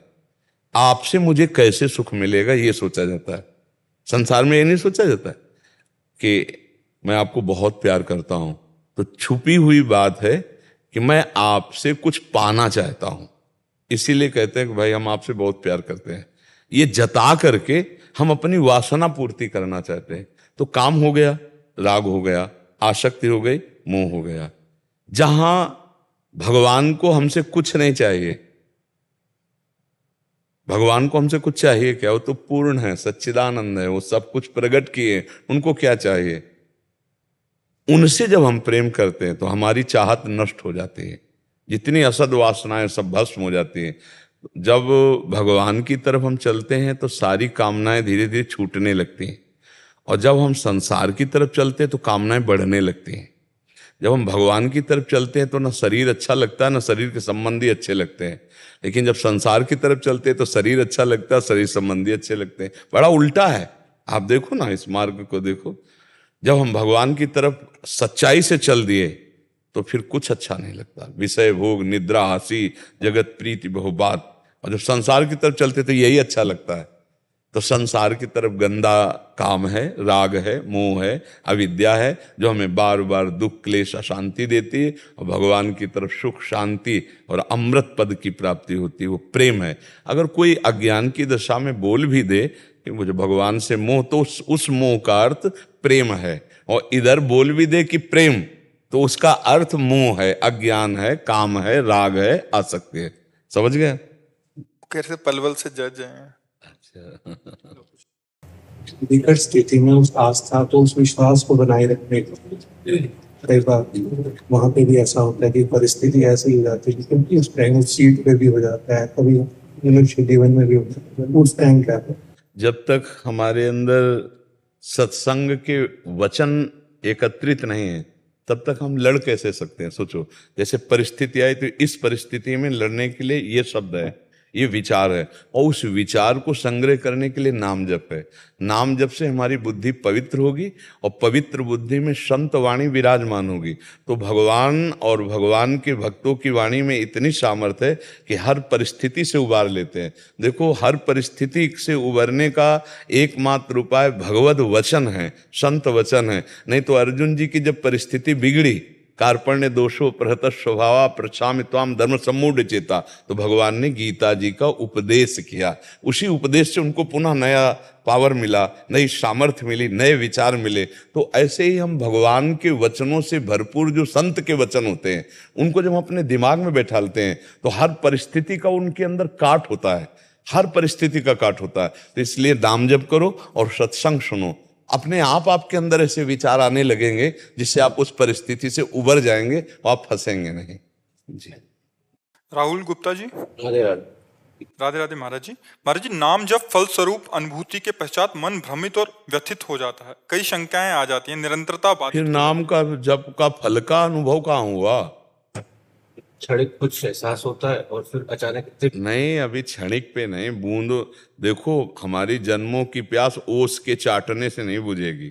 आपसे मुझे कैसे सुख मिलेगा ये सोचा जाता है। संसार में ये नहीं सोचा जाता है कि मैं आपको बहुत प्यार करता हूं, तो छुपी हुई बात है कि मैं आपसे कुछ पाना चाहता हूं, इसीलिए कहते हैं कि भाई हम आपसे बहुत प्यार करते हैं। ये जता करके हम अपनी वासना पूर्ति करना चाहते हैं। तो काम हो गया, राग हो गया, आसक्ति हो गई, मोह हो गया। जहां भगवान को हमसे कुछ नहीं चाहिए, भगवान को हमसे कुछ चाहिए क्या? वो तो पूर्ण है, सच्चिदानंद है, वो सब कुछ प्रकट किए, उनको क्या चाहिए? उनसे जब हम प्रेम करते हैं तो हमारी चाहत नष्ट हो जाती है, जितनी असद वासनाएं सब भस्म हो जाती हैं। जब भगवान की तरफ हम चलते हैं तो सारी कामनाएं धीरे धीरे छूटने लगती हैं, और जब हम संसार की तरफ चलते हैं तो कामनाएं बढ़ने लगती हैं। जब हम भगवान की तरफ चलते हैं तो ना शरीर अच्छा लगता है, ना शरीर के संबंधी अच्छे लगते हैं। लेकिन जब संसार की तरफ चलते हैं तो शरीर अच्छा लगता है, शरीर संबंधी अच्छे लगते हैं। बड़ा उल्टा है। आप देखो ना, इस मार्ग को देखो। जब हम भगवान की तरफ सच्चाई से चल दिए तो फिर कुछ अच्छा नहीं लगता। विषय भोग निद्रा हंसी जगत प्रीति बहुबात, और जब संसार की तरफ चलते तो यही अच्छा लगता है। तो संसार की तरफ गंदा काम है, राग है, मोह है, अविद्या है, जो हमें बार बार दुख, क्लेश, अशांति देती है। और भगवान की तरफ सुख, शांति और अमृत पद की प्राप्ति होती है, वो प्रेम है। अगर कोई अज्ञान की दशा में बोल भी दे कि मुझे भगवान से मोह, तो उस मोह का अर्थ प्रेम है। और इधर बोल भी दे कि प्रेम, तो उसका अर्थ मोह है, अज्ञान है, काम है, राग है, आसक्ति है। समझ गए? कैसे पलवल से जज हैं। निकट स्थिति में उस आस्था तो उस विश्वास को बनाए रखने को कई बार वहां पे भी ऐसा होता है कि परिस्थिति ऐसी हो जाती है, क्योंकि उस टाइम उस सीट पे भी हो जाता है, कभी मनुष्य जीवन में भी होता है। उस टाइम क्या है, जब तक हमारे अंदर सत्संग के वचन एकत्रित नहीं है, तब तक हम लड़ कैसे सकते हैं? सोचो, जैसे परिस्थिति आई तो इस परिस्थिति में लड़ने के लिए ये शब्द है, ये विचार है, और उस विचार को संग्रह करने के लिए नाम जप है। नाम जप से हमारी बुद्धि पवित्र होगी, और पवित्र बुद्धि में संत वाणी विराजमान होगी। तो भगवान और भगवान के भक्तों की वाणी में इतनी सामर्थ्य है कि हर परिस्थिति से उबार लेते हैं। देखो, हर परिस्थिति से उबरने का एकमात्र उपाय भगवत वचन है, संत वचन है। नहीं तो अर्जुन जी की जब परिस्थिति बिगड़ी, कार्पण्य दोषो प्रहत स्वभावा प्रछामि त्वाम धर्म सम्मूढ़ चेता, तो भगवान ने गीता जी का उपदेश किया। उसी उपदेश से उनको पुनः नया पावर मिला, नई सामर्थ्य मिली, नए विचार मिले। तो ऐसे ही हम भगवान के वचनों से भरपूर जो संत के वचन होते हैं, उनको जब हम अपने दिमाग में बैठालते हैं तो हर परिस्थिति का उनके अंदर काट होता है, हर परिस्थिति का काट होता है। तो इसलिए नाम जप करो और सत्संग सुनो, अपने आप आपके अंदर ऐसे विचार आने लगेंगे जिससे आप उस परिस्थिति से उबर जाएंगे और आप फंसेंगे नहीं। जी। राहुल गुप्ता जी। राधे राधे। राधे राधे महाराज जी। महाराज जी, नाम जब फल स्वरूप अनुभूति के पश्चात मन भ्रमित और व्यथित हो जाता है, कई शंकाएं आ जाती हैं, निरंतरता बाधित। फिर नाम का जप का फल का अनुभव कहाँ हुआ? क्षणिक कुछ एहसास होता है और फिर अचानक नहीं, अभी क्षणिक पे नहीं, बूंद। देखो, हमारी जन्मों की प्यास ओस के चाटने से नहीं बुझेगी,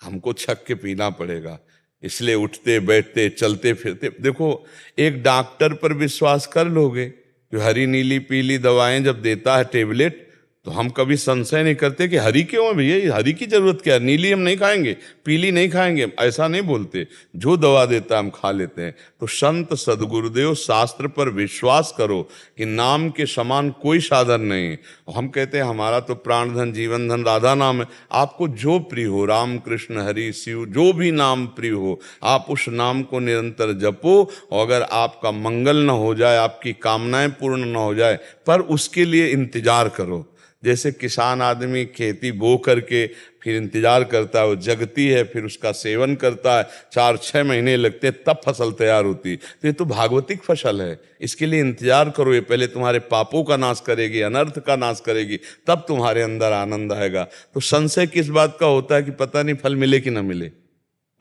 हमको छक के पीना पड़ेगा। इसलिए उठते बैठते चलते फिरते, देखो, एक डॉक्टर पर विश्वास कर लोगे कि हरी नीली पीली दवाएं जब देता है टेबलेट, तो हम कभी संशय नहीं करते कि हरी क्यों है भैया, हरी की जरूरत क्या है, नीली हम नहीं खाएंगे, पीली नहीं खाएंगे, ऐसा नहीं बोलते। जो दवा देता है हम खा लेते हैं। तो संत सदगुरुदेव शास्त्र पर विश्वास करो कि नाम के समान कोई साधन नहीं है। हम कहते हैं हमारा तो प्राण धन जीवन धन राधा नाम है। आपको जो प्रिय हो, राम कृष्ण हरि शिव, जो भी नाम प्रिय हो, आप उस नाम को निरंतर जपो। और अगर आपका मंगल न हो जाए, आपकी कामनाएं पूर्ण न हो जाए, पर उसके लिए इंतजार करो। जैसे किसान आदमी खेती बो करके फिर इंतजार करता है, वो जगती है, फिर उसका सेवन करता है, 4-6 महीने लगते हैं, तब फसल तैयार होती है। तो ये तो भागवतिक फसल है, इसके लिए इंतजार करो। ये पहले तुम्हारे पापों का नाश करेगी, अनर्थ का नाश करेगी, तब तुम्हारे अंदर आनंद आएगा। तो संशय किस बात का होता है कि पता नहीं फल मिले कि ना मिले।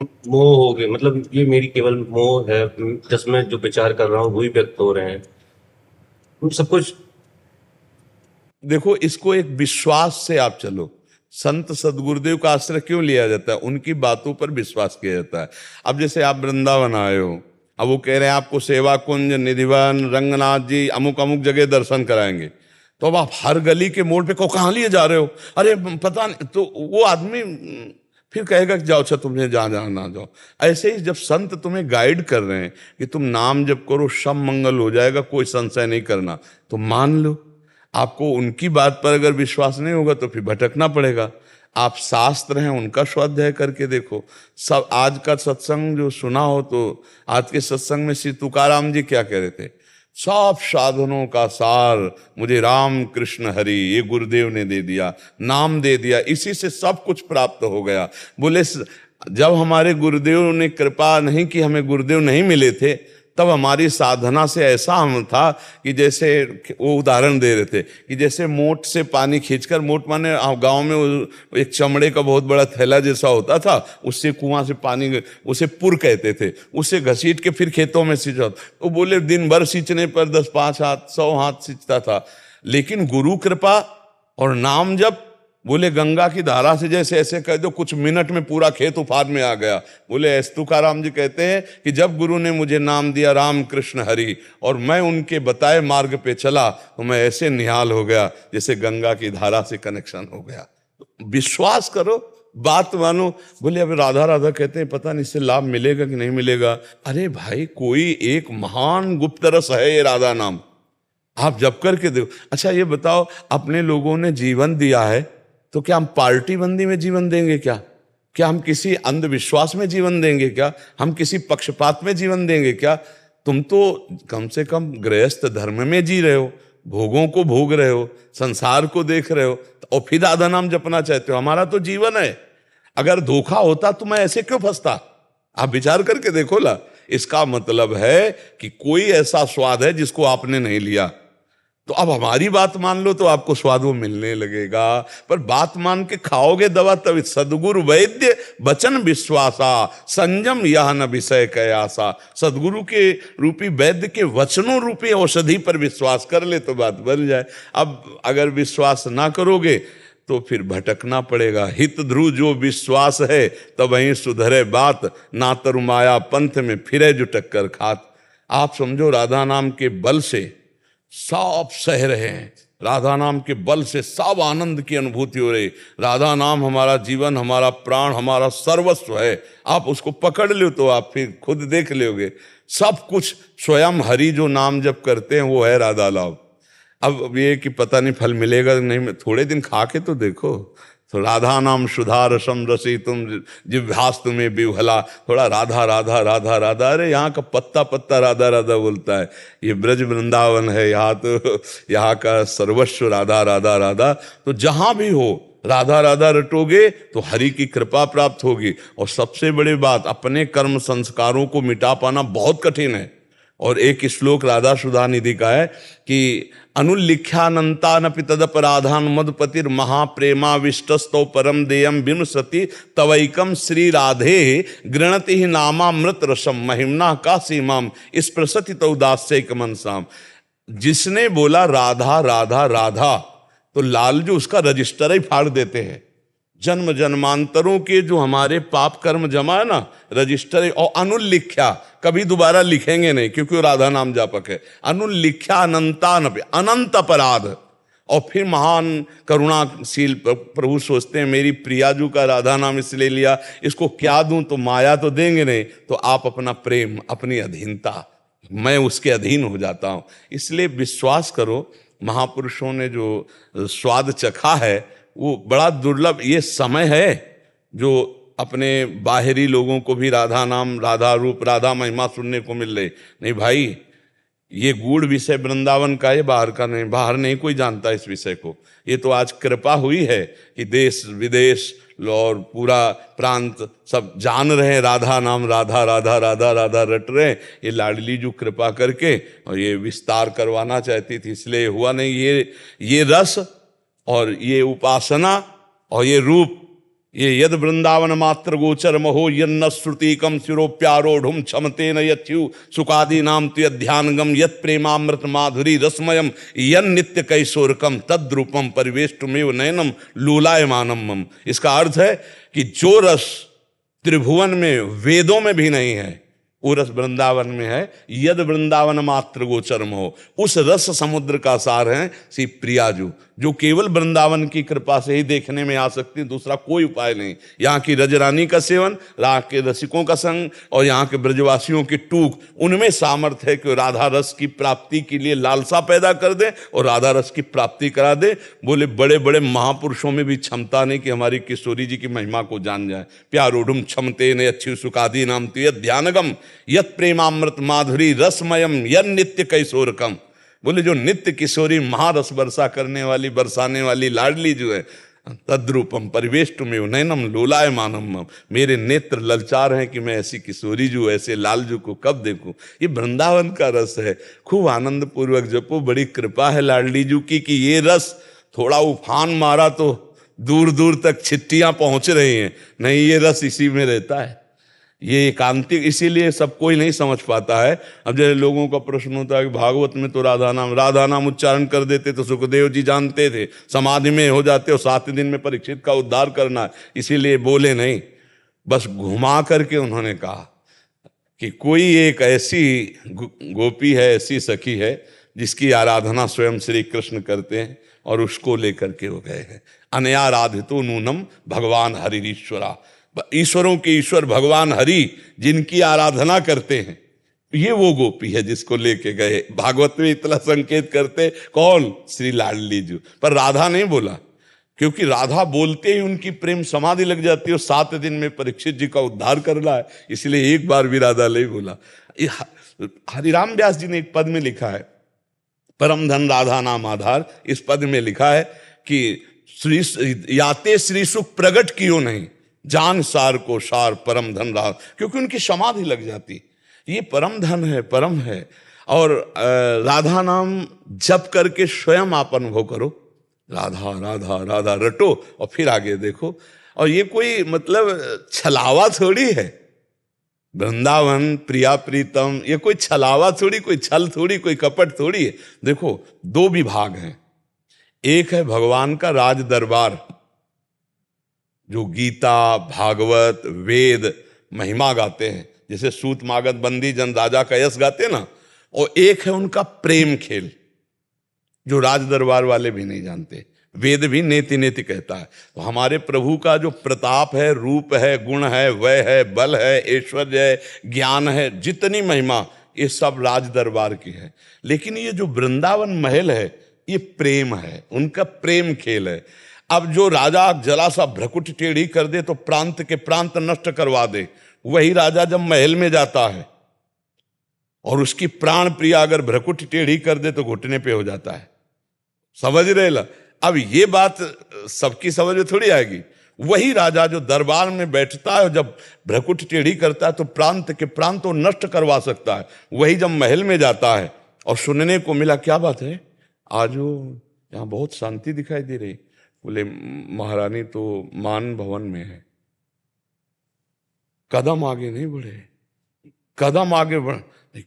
मोह हो गए, मतलब ये मेरी केवल मोह है, जिसमें जो विचार कर रहा हूँ वही व्यक्त हो रहे हैं, सब कुछ। देखो, इसको एक विश्वास से आप चलो। संत सदगुरुदेव का आश्रय क्यों लिया जाता है? उनकी बातों पर विश्वास किया जाता है। अब जैसे आप वृंदावन आए हो, अब वो कह रहे हैं आपको सेवा कुंज, निधिवन, रंगनाथ जी अमुक अमुक जगह दर्शन कराएंगे, तो अब आप हर गली के मोड़ पे को कहाँ लिए जा रहे हो, अरे पता नहीं, तो वो आदमी फिर कहेगा कि जाओ, अच्छा तुम्हें जहाँ जहाँ ना जाओ। ऐसे ही जब संत तुम्हें गाइड कर रहे हैं कि तुम नाम जप करो, सब मंगल हो जाएगा, कोई संशय नहीं करना, तो मान लो। आपको उनकी बात पर अगर विश्वास नहीं होगा तो फिर भटकना पड़ेगा। आप शास्त्र हैं उनका स्वाध्याय करके देखो। सब आज का सत्संग जो सुना हो, तो आज के सत्संग में श्री तुकाराम जी क्या कह रहे थे? सब साधनों का सार मुझे राम कृष्ण हरि, ये गुरुदेव ने दे दिया, नाम दे दिया, इसी से सब कुछ प्राप्त हो गया। बोले जब हमारे गुरुदेव ने कृपा नहीं की, हमें गुरुदेव नहीं मिले थे, तब हमारी साधना से ऐसा हम था कि जैसे वो उदाहरण दे रहे थे कि जैसे मोट से पानी खींचकर, मोट माने गांव में एक चमड़े का बहुत बड़ा थैला जैसा होता था, उससे कुआं से पानी, उसे पुर कहते थे, उसे घसीट के फिर खेतों में सींचा। तो बोले दिन भर सींचने पर 10-5 हाथ 100 हाथ सींचता था। लेकिन गुरु कृपा और नाम जब बोले गंगा की धारा से जैसे ऐसे कह दो कुछ मिनट में पूरा खेत उफान में आ गया। बोले एस तुकाराम जी कहते हैं कि जब गुरु ने मुझे नाम दिया राम कृष्ण हरि और मैं उनके बताए मार्ग पे चला तो मैं ऐसे निहाल हो गया जैसे गंगा की धारा से कनेक्शन हो गया। विश्वास करो, बात मानो। बोले अब राधा राधा कहते हैं, पता नहीं इससे लाभ मिलेगा कि नहीं मिलेगा। अरे भाई, कोई एक महान गुप्त रस है ये राधा नाम, आप जप करके देखो। अच्छा ये बताओ, अपने लोगों ने जीवन दिया है तो क्या हम पार्टी बंदी में जीवन देंगे क्या? क्या हम किसी अंधविश्वास में जीवन देंगे क्या? हम किसी पक्षपात में जीवन देंगे क्या? तुम तो कम से कम गृहस्थ धर्म में जी रहे हो, भोगों को भोग रहे हो, संसार को देख रहे हो, और फिर राधा नाम जपना चाहते हो। हमारा तो जीवन है। अगर धोखा होता तो मैं ऐसे क्यों फंसता? आप विचार करके देखो ला। इसका मतलब है कि कोई ऐसा स्वाद है जिसको आपने नहीं लिया। तो अब हमारी बात मान लो तो आपको स्वाद वो मिलने लगेगा, पर बात मान के खाओगे दवा तभी। सदगुरु वैद्य वचन विश्वासा संयम यह न विषय कयासा। सदगुरु के रूपी वैद्य के वचनों रूपी औषधि पर विश्वास कर ले तो बात बन जाए। अब अगर विश्वास ना करोगे तो फिर भटकना पड़ेगा। हित ध्रुव जो विश्वास है तब वहीं सुधरे बात, ना तरु माया पंथ में फिरे जो टक्कर खात। आप समझो राधा नाम के बल से सब सह रहे हैं, राधा नाम के बल से सब आनंद की अनुभूति हो रही। राधा नाम हमारा जीवन, हमारा प्राण, हमारा सर्वस्व है। आप उसको पकड़ लो तो आप फिर खुद देख लोगे सब कुछ स्वयं हरि जो नाम जप करते हैं वो है राधा लाभ। अब ये कि पता नहीं फल मिलेगा नहीं, थोड़े दिन खा के तो देखो। तो राधा नाम सुधा रसम रसी तुम जिह्वास तुम्हें बिवहला। थोड़ा राधा राधा राधा राधा, अरे यहाँ का पत्ता पत्ता राधा राधा बोलता है। ये ब्रज वृंदावन है, यहाँ तो यहाँ का सर्वस्व राधा राधा राधा। तो जहां भी हो राधा राधा रटोगे तो हरि की कृपा प्राप्त होगी। और सबसे बड़ी बात, अपने कर्म संस्कारों को मिटा पाना बहुत कठिन है। और एक श्लोक राधा सुधा निधि का है कि अनुल्लिख्यानंतानपि तदपराधान मदपतिर महाप्रेमाविष्टस्तौ परम देयम विमसति तवैकम श्री राधे गृणति ही नामामृत रसम महिमना का सीमाम स्पृशति तौ दास्यैक मनसाम। जिसने बोला राधा राधा राधा तो लालजू उसका रजिस्टर ही फाड़ देते हैं। जन्म जन्मांतरों के जो हमारे पाप कर्म जमा है ना, रजिस्टर। और अनुल्लिख्या, कभी दोबारा लिखेंगे नहीं क्योंकि वो राधा नाम जापक है। अनुल्लिख्या अनंतानपि, अनंत अपराध। और फिर महान करुणाशील प्रभु सोचते हैं मेरी प्रियाजू का राधा नाम इसलिए लिया, इसको क्या दूं, तो माया तो देंगे नहीं, तो आप अपना प्रेम, अपनी अधीनता, मैं उसके अधीन हो जाता हूं। इसलिए विश्वास करो, महापुरुषों ने जो स्वाद चखा है वो बड़ा दुर्लभ। ये समय है जो अपने बाहरी लोगों को भी राधा नाम, राधा रूप, राधा महिमा सुनने को मिल रही। नहीं भाई, ये गूढ़ विषय वृंदावन का है, बाहर का नहीं। बाहर नहीं कोई जानता इस विषय को। ये तो आज कृपा हुई है कि देश विदेश और पूरा प्रांत सब जान रहे हैं राधा नाम, राधा राधा राधा राधा रट रहे हैं। ये लाडली जो कृपा करके और ये विस्तार करवाना चाहती थी, इसलिए हुआ नहीं। ये रस और ये उपासना और ये रूप, ये यद वृंदावन मात्र गोचर महो यन्न श्रुतिकम शिरोप्यारोढ़ क्षमते न यथ्यु सुखादि नाम तु ध्यानगम यत प्रेमामृत माधुरी रसमयम यन नित्य कैशोरकम तद्रूपम परिवेष्टुमेव नयनम लूलायमानम मम। इसका अर्थ है कि जो रस त्रिभुवन में, वेदों में भी नहीं है, वो रस वृंदावन में है। यद वृंदावन मात्र गोचरम हो, उस रस समुद्र का सार है श्री प्रियाजू, जो केवल वृंदावन की कृपा से ही देखने में आ सकती, दूसरा कोई उपाय नहीं। यहाँ की रजरानी का सेवन, यहाँ के रसिकों का संग और यहाँ के ब्रजवासियों की टूक, उनमें सामर्थ्य है कि राधा रस की प्राप्ति के लिए लालसा पैदा कर दे और राधा रस की प्राप्ति करा दे। बोले बड़े बड़े महापुरुषों में भी क्षमता नहीं कि हमारी किशोरी जी की महिमा को जान जाए। प्यारोढ़ क्षमते न अच्छी सुखादि नाम तु यद ध्यानगम यत प्रेमामृत माधुरी रसमयम यन नित्य कैशोरकम। बोले जो नित्य किशोरी महारस वर्षा करने वाली, बरसाने वाली लाडली जो है, तद्रूपम परिवेष्टुमेव नयनम लोलायमानम। मेरे नेत्र ललचार हैं कि मैं ऐसी किशोरी जो, ऐसे लालजू को कब देखूं। ये वृंदावन का रस है। खूब आनंद पूर्वक जपो। बड़ी कृपा है लाडली जू की कि ये रस थोड़ा उफान मारा तो दूर दूर तक छिट्टियां पहुंच रही हैं। नहीं, ये रस इसी में रहता है। ये एकांतिक, इसीलिए सब कोई नहीं समझ पाता है। अब जैसे लोगों का प्रश्न होता है कि भागवत में तो राधा नाम उच्चारण कर देते तो सुखदेव जी जानते थे, समाधि में हो जाते और 7 दिन में परीक्षित का उद्धार करना है, इसीलिए बोले नहीं। बस घुमा करके उन्होंने कहा कि कोई एक ऐसी गोपी है, ऐसी सखी है जिसकी आराधना स्वयं श्री कृष्ण करते हैं और उसको लेकर के वो गए हैं। अनयाराधितो नूनम भगवान हरिरीश्वरा, ईश्वरों के ईश्वर भगवान हरि जिनकी आराधना करते हैं, ये वो गोपी है जिसको लेके गए। भागवत में इतना संकेत करते कौन? श्री लाडली जी, पर राधा नहीं बोला, क्योंकि राधा बोलते ही उनकी प्रेम समाधि लग जाती है और 7 दिन में परीक्षित जी का उद्धार करना है, इसलिए एक बार भी राधा नहीं बोला। हरिराम व्यास जी ने एक पद में लिखा है, परम धन राधा नाम आधार, इस पद में लिखा है कि श्री याते श्री सुख प्रगट कियो नहीं, जान सार को सार परम धन राधा, क्योंकि उनकी समाधि लग जाती। ये परम धन है, परम है। और राधा नाम जप करके स्वयं आप अनुभव करो, राधा राधा राधा रटो और फिर आगे देखो। और ये कोई मतलब छलावा थोड़ी है, वृंदावन प्रिया प्रीतम, ये कोई छलावा थोड़ी, कोई छल थोड़ी, कोई कपट थोड़ी है। देखो 2 विभाग हैं, एक है भगवान का राज दरबार जो गीता भागवत वेद महिमा गाते हैं, जैसे सूत मागध बंदी जन राजा का यश गाते ना, और एक है उनका प्रेम खेल जो राज दरबार वाले भी नहीं जानते। वेद भी नेति नेति कहता है। तो हमारे प्रभु का जो प्रताप है, रूप है, गुण है, वय है, बल है, ऐश्वर्य है, ज्ञान है, जितनी महिमा, ये सब राज दरबार की है। लेकिन ये जो वृंदावन महल है, ये प्रेम है, उनका प्रेम खेल है। अब जो राजा जरा सा भ्रकुट टेढ़ी कर दे तो प्रांत के प्रांत नष्ट करवा दे, वही राजा जब महल में जाता है और उसकी प्राण प्रिया अगर भ्रकुट टेढ़ी कर दे तो घुटने पे हो जाता है। समझ रहे ला? अब ये बात सबकी समझ में थोड़ी आएगी। वही राजा जो दरबार में बैठता है, जब भ्रकुट टेढ़ी करता है तो प्रांत के प्रांत तो नष्ट करवा सकता है, वही जब महल में जाता है और सुनने को मिला, क्या बात है आज वो यहाँ बहुत शांति दिखाई दे रही, बोले महारानी तो मान भवन में है। कदम आगे नहीं बढ़े, कदम आगे बढ़,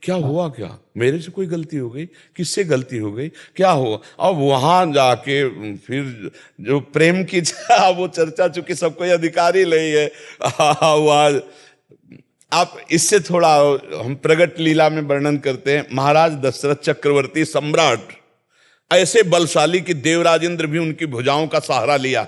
क्या हुआ, क्या मेरे से कोई गलती हो गई, किससे गलती हो गई, क्या हुआ? अब वहां जाके फिर जो प्रेम की वो चर्चा, चूंकि सबको अधिकारी नहीं है वहां। आप इससे थोड़ा हम प्रगट लीला में वर्णन करते हैं, महाराज दशरथ चक्रवर्ती सम्राट ऐसे बलशाली कि देवराज इंद्र भी उनकी भुजाओं का सहारा लिया,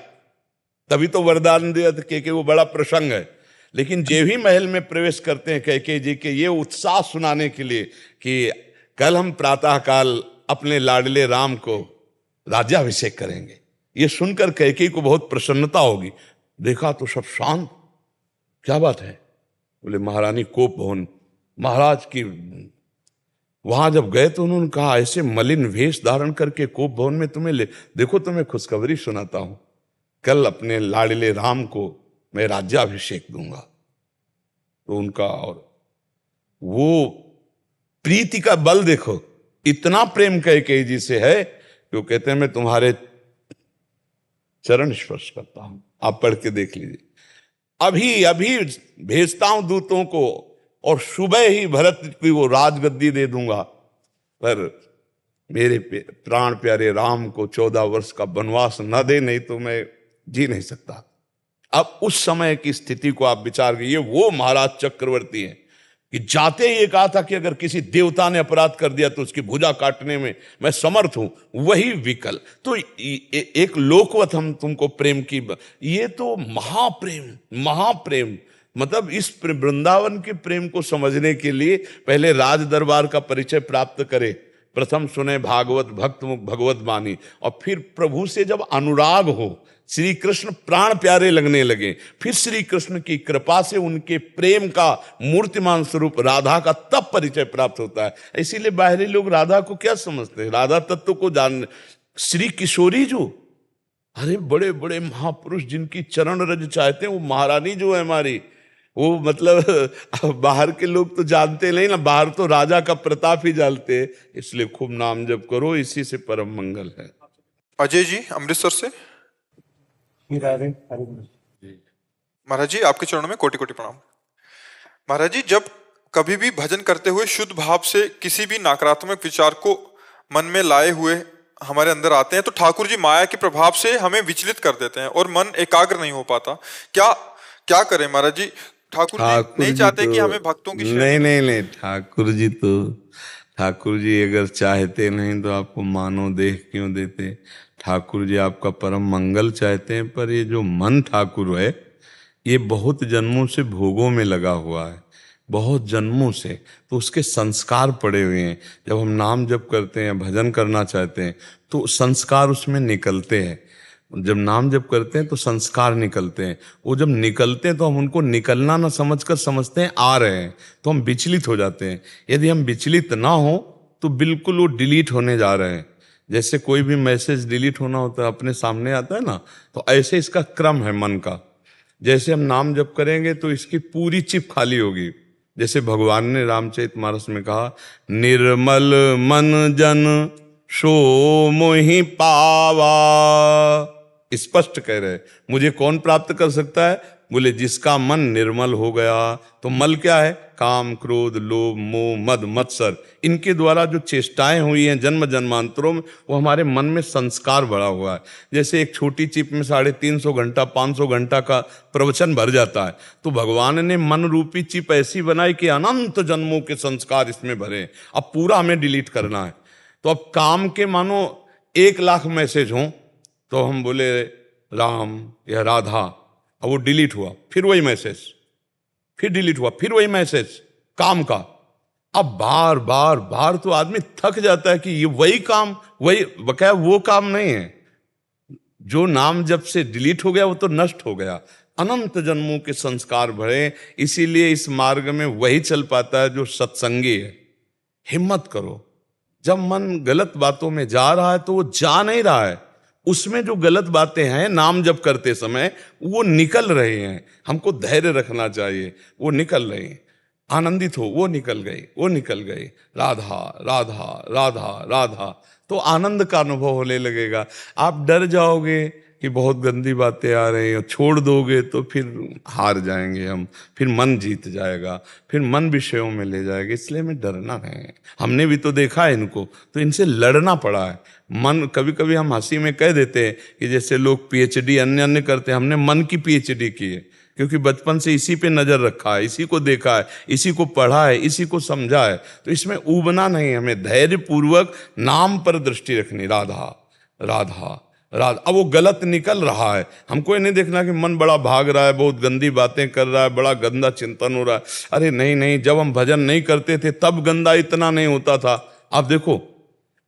तभी तो वरदान दिया कि वो बड़ा प्रसंग है। लेकिन जे भी महल में प्रवेश करते हैं कैकेयी जी के ये उत्साह सुनाने के लिए कि कल हम प्रातः काल अपने लाडले राम को राज्याभिषेक करेंगे, ये सुनकर कैकेयी को बहुत प्रसन्नता होगी। देखा तो सब शांत, क्या बात है? बोले महारानी कोप भवन महाराज की। वहां जब गए तो उन्होंने कहा ऐसे मलिन वेश धारण करके कोप भवन में तुम्हें देखो तुम्हें खुशखबरी सुनाता हूं, कल अपने लाडले राम को मैं राज्याभिषेक दूंगा। तो उनका और वो प्रीति का बल देखो, इतना प्रेम कैकेयी जी से है कि वो कहते हैं मैं तुम्हारे चरण स्पर्श करता हूं। आप पढ़ के देख लीजिए। अभी अभी भेजता हूं दूतों को और सुबह ही भरत की वो राजगद्दी दे दूंगा, पर मेरे प्राण प्यारे राम को 14 वर्ष का वनवास न दे, नहीं तो मैं जी नहीं सकता। अब उस समय की स्थिति को आप विचार करिए। वो महाराज चक्रवर्ती हैं कि जाते ही ये कहा था कि अगर किसी देवता ने अपराध कर दिया तो उसकी भुजा काटने में मैं समर्थ हूं, वही विकल। तो एक लोकवत हम तुमको प्रेम की, ये तो महाप्रेम, महाप्रेम। मतलब इस वृंदावन के प्रेम को समझने के लिए पहले राज दरबार का परिचय प्राप्त करे, प्रथम सुने भागवत भक्त मुख भगवत वाणी, और फिर प्रभु से जब अनुराग हो, श्री कृष्ण प्राण प्यारे लगने लगे, फिर श्री कृष्ण की कृपा से उनके प्रेम का मूर्तिमान स्वरूप राधा का तब परिचय प्राप्त होता है। इसीलिए बाहरी लोग राधा को क्या समझते हैं, राधा तत्व को जान, श्री किशोरी जो, अरे बड़े बड़े महापुरुष जिनकी चरण रज चाहते हैं, वो महारानी जो है हमारी, वो मतलब बाहर के लोग तो जानते नहीं ना, बाहर तो राजा का प्रताप ही जानते हैं। इसलिए खूब नाम जप करो, इसी से परम मंगल है। अजय जी अमृतसर से। महाराज जी आपके चरणों में कोटि कोटि प्रणाम। महाराज जी, जब कभी भी भजन करते हुए शुद्ध भाव से किसी भी नकारात्मक विचार को मन में लाए हुए हमारे अंदर आते हैं तो ठाकुर जी माया के प्रभाव से हमें विचलित कर देते हैं और मन एकाग्र नहीं हो पाता। क्या क्या करें महाराज जी? ठाकुर जी नहीं चाहते कि हमें भक्तों की नहीं, ठाकुर जी अगर चाहते नहीं तो आपको मानव देह क्यों देते? ठाकुर जी आपका परम मंगल चाहते हैं, पर ये जो मन ठाकुर है ये बहुत जन्मों से भोगों में लगा हुआ है, बहुत जन्मों से, तो उसके संस्कार पड़े हुए हैं। जब हम नाम जप करते हैं, भजन करना चाहते हैं तो संस्कार उसमें निकलते हैं। जब नाम जप करते हैं तो संस्कार निकलते हैं, वो जब निकलते हैं तो हम उनको निकलना ना समझकर समझते हैं आ रहे हैं, तो हम विचलित हो जाते हैं। यदि हम विचलित ना हो तो बिल्कुल वो डिलीट होने जा रहे हैं। जैसे कोई भी मैसेज डिलीट होना होता है, अपने सामने आता है ना, तो ऐसे इसका क्रम है मन का। जैसे हम नाम जप करेंगे तो इसकी पूरी चिप खाली होगी। जैसे भगवान ने रामचरितमानस में कहा, निर्मल मन जन सो मोहि पावा। स्पष्ट कह रहे, मुझे कौन प्राप्त कर सकता है? बोले जिसका मन निर्मल हो गया। तो मल क्या है? काम, क्रोध, लोभ, मोह, मद, मत्सर, इनके द्वारा जो चेष्टाएं हुई हैं जन्म जन्मांतरों में, वो हमारे मन में संस्कार भरा हुआ है। जैसे एक छोटी चिप में 350 घंटा 500 घंटा का प्रवचन भर जाता है, तो भगवान ने मन रूपी चिप ऐसी बनाई कि अनंत जन्मों के संस्कार इसमें भरे। अब पूरा हमें डिलीट करना है। तो अब काम के मानो 1 लाख मैसेज हों तो हम बोले राम या राधा, अब वो डिलीट हुआ, फिर वही मैसेज, फिर डिलीट हुआ, फिर वही मैसेज काम का। अब बार बार बार तो आदमी थक जाता है कि ये वही काम, वही बकाया, वो काम नहीं है। जो नाम जब से डिलीट हो गया वो तो नष्ट हो गया। अनंत जन्मों के संस्कार भरे, इसीलिए इस मार्ग में वही चल पाता है जो सत्संगी है। हिम्मत करो। जब मन गलत बातों में जा रहा है तो वो जा नहीं रहा है, उसमें जो गलत बातें हैं नाम जप करते समय वो निकल रहे हैं। हमको धैर्य रखना चाहिए, वो निकल रहे हैं। आनंदित हो, वो निकल गई, वो निकल गई, राधा राधा राधा राधा, तो आनंद का अनुभव होने लगेगा। आप डर जाओगे कि बहुत गंदी बातें आ रही हैं, छोड़ दोगे तो फिर हार जाएंगे हम, फिर मन जीत जाएगा, फिर मन विषयों में ले जाएगा। इसलिए हमें डरना नहीं है। हमने भी तो देखा है इनको, तो इनसे लड़ना पड़ा है। मन, कभी कभी हम हंसी में कह देते हैं कि जैसे लोग पीएचडी अन्य अन्य करते हैं, हमने मन की पीएचडी की है, क्योंकि बचपन से इसी पे नजर रखा है, इसी को देखा है, इसी को पढ़ा है, इसी को समझा है। तो इसमें ऊबना नहीं, हमें धैर्य पूर्वक नाम पर दृष्टि रखनी। राधा राधा राधा। अब वो गलत निकल रहा है, हमको ये नहीं देखना कि मन बड़ा भाग रहा है, बहुत गंदी बातें कर रहा है, बड़ा गंदा चिंतन हो रहा है। अरे नहीं नहीं, जब हम भजन नहीं करते थे तब गंदा इतना नहीं होता था। अब देखो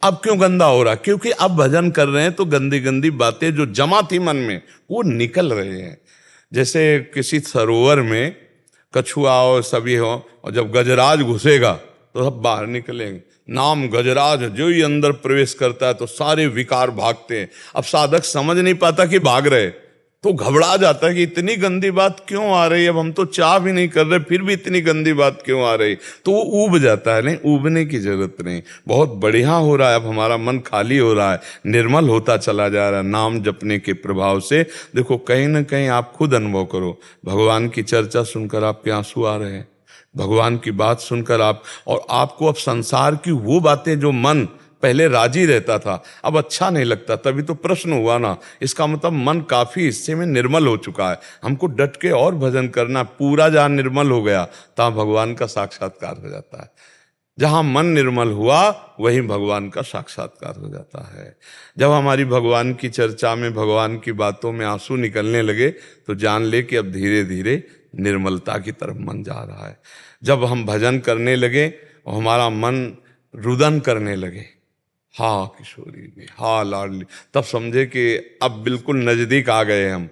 अब क्यों गंदा हो रहा है, क्योंकि अब भजन कर रहे हैं तो गंदी गंदी बातें जो जमा थी मन में वो निकल रहे हैं। जैसे किसी सरोवर में कछुआ और सभी हो, और जब गजराज घुसेगा तो सब बाहर निकलेंगे। नाम गजराज जो ही अंदर प्रवेश करता है तो सारे विकार भागते हैं। अब साधक समझ नहीं पाता कि भाग रहे, तो घबरा जाता है कि इतनी गंदी बात क्यों आ रही है, अब हम तो चाह भी नहीं कर रहे फिर भी इतनी गंदी बात क्यों आ रही, तो वो ऊब जाता है। नहीं, ऊबने की जरूरत नहीं, बहुत बढ़िया हो रहा है। अब हमारा मन खाली हो रहा है, निर्मल होता चला जा रहा है नाम जपने के प्रभाव से। देखो कहीं ना कहीं आप खुद अनुभव करो, भगवान की चर्चा सुनकर आपके आंसू आ रहे हैं, भगवान की बात सुनकर आप, और आपको अब संसार की वो बातें जो मन पहले राजी रहता था अब अच्छा नहीं लगता। तभी तो प्रश्न हुआ ना, इसका मतलब मन काफी हिस्से में निर्मल हो चुका है। हमको डट के और भजन करना, पूरा जहां निर्मल हो गया तहां भगवान का साक्षात्कार हो जाता है। जहां मन निर्मल हुआ वहीं भगवान का साक्षात्कार हो जाता है। जब हमारी भगवान की चर्चा में, भगवान की बातों में आंसू निकलने लगे तो जान ले कि अब धीरे धीरे निर्मलता की तरफ मन जा रहा है। जब हम भजन करने लगे और हमारा मन रुदन करने लगे, हाँ किशोरी ने, हाँ लाडली, तब समझे कि अब बिल्कुल नजदीक आ गए हम।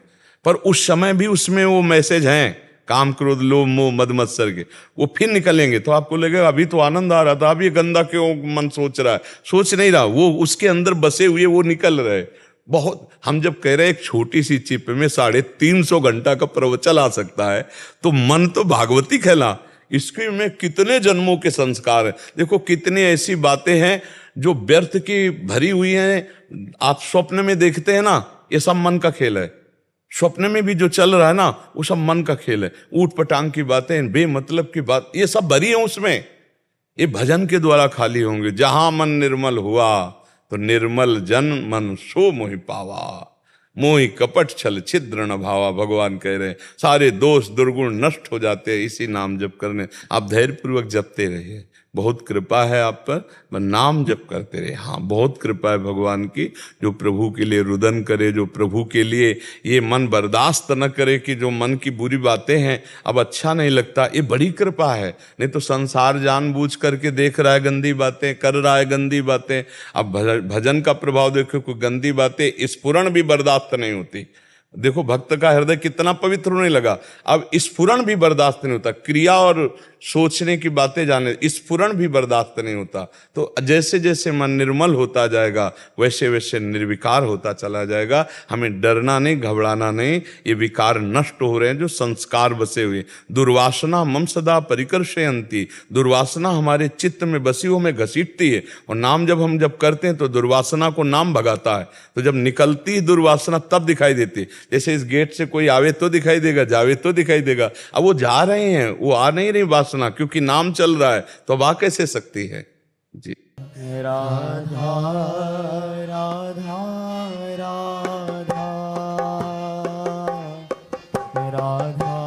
पर उस समय भी उसमें वो मैसेज हैं, काम, क्रोध, लोभ, मोह, मद, मत्सर के, वो फिर निकलेंगे। तो आपको लगेगा अभी तो आनंद आ रहा था, अभी गंदा क्यों मन सोच रहा है। सोच नहीं रहा, वो उसके अंदर बसे हुए वो निकल रहे। बहुत, हम जब कह रहे हैं एक छोटी सी चिप में 350 घंटा का प्रवचन आ सकता है, तो मन तो भागवती खेला, इसके में कितने जन्मों के संस्कार हैं। देखो कितनी ऐसी बातें हैं जो व्यर्थ की भरी हुई हैं, आप स्वप्न में देखते हैं ना, ये सब मन का खेल है। स्वप्न में भी जो चल रहा है ना, वो सब मन का खेल है। ऊट पटांग की बातें, बेमतलब की बात, ये सब भरी है उसमें। ये भजन के द्वारा खाली होंगे। जहां मन निर्मल हुआ तो निर्मल जन मन सो मोहि पावा, मोहि कपट छल छिद्र न भावा। भगवान कह रहे हैं सारे दोष दुर्गुण नष्ट हो जाते हैं इसी नाम जप करने। आप धैर्यपूर्वक जपते रहिए, बहुत कृपा है आप पर, नाम जप करते रहे। हाँ, बहुत कृपा है भगवान की, जो प्रभु के लिए रुदन करे, जो प्रभु के लिए ये मन बर्दाश्त न करे कि जो मन की बुरी बातें हैं अब अच्छा नहीं लगता, ये बड़ी कृपा है। नहीं तो संसार जानबूझ करके देख रहा है गंदी बातें, कर रहा है गंदी बातें। अब भजन का प्रभाव देखो, कोई गंदी बातें स्फुरण भी बर्दाश्त नहीं होती। देखो भक्त का हृदय कितना पवित्र होने लगा, अब स्फुरण भी बर्दाश्त नहीं होता। क्रिया और सोचने की बातें जाने, स्फुरण भी बर्दाश्त नहीं होता। तो जैसे जैसे मन निर्मल होता जाएगा वैसे वैसे निर्विकार होता चला जाएगा। हमें डरना नहीं, घबराना नहीं। ये विकार नष्ट हो रहे हैं जो संस्कार बसे हुए। दुर्वासना मम सदा परिकर्षयन्ति, दुर्वासना हमारे चित्त में बसी हुई हमें घसीटती है। और नाम जब करते हैं तो दुर्वासना को नाम भगाता है। तो जब निकलती दुर्वासना तब दिखाई देती। जैसे इस गेट से कोई आवे तो दिखाई देगा, जावे तो दिखाई देगा। अब वो जा रहे हैं, वो आ नहीं रही वासना, क्योंकि नाम चल रहा है। तो अब आ कैसे सकती है जी। राधा राधा राधा राधा राधा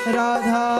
राधा राधा राधा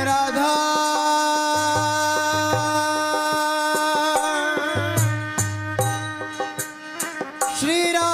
राधा श्री राम।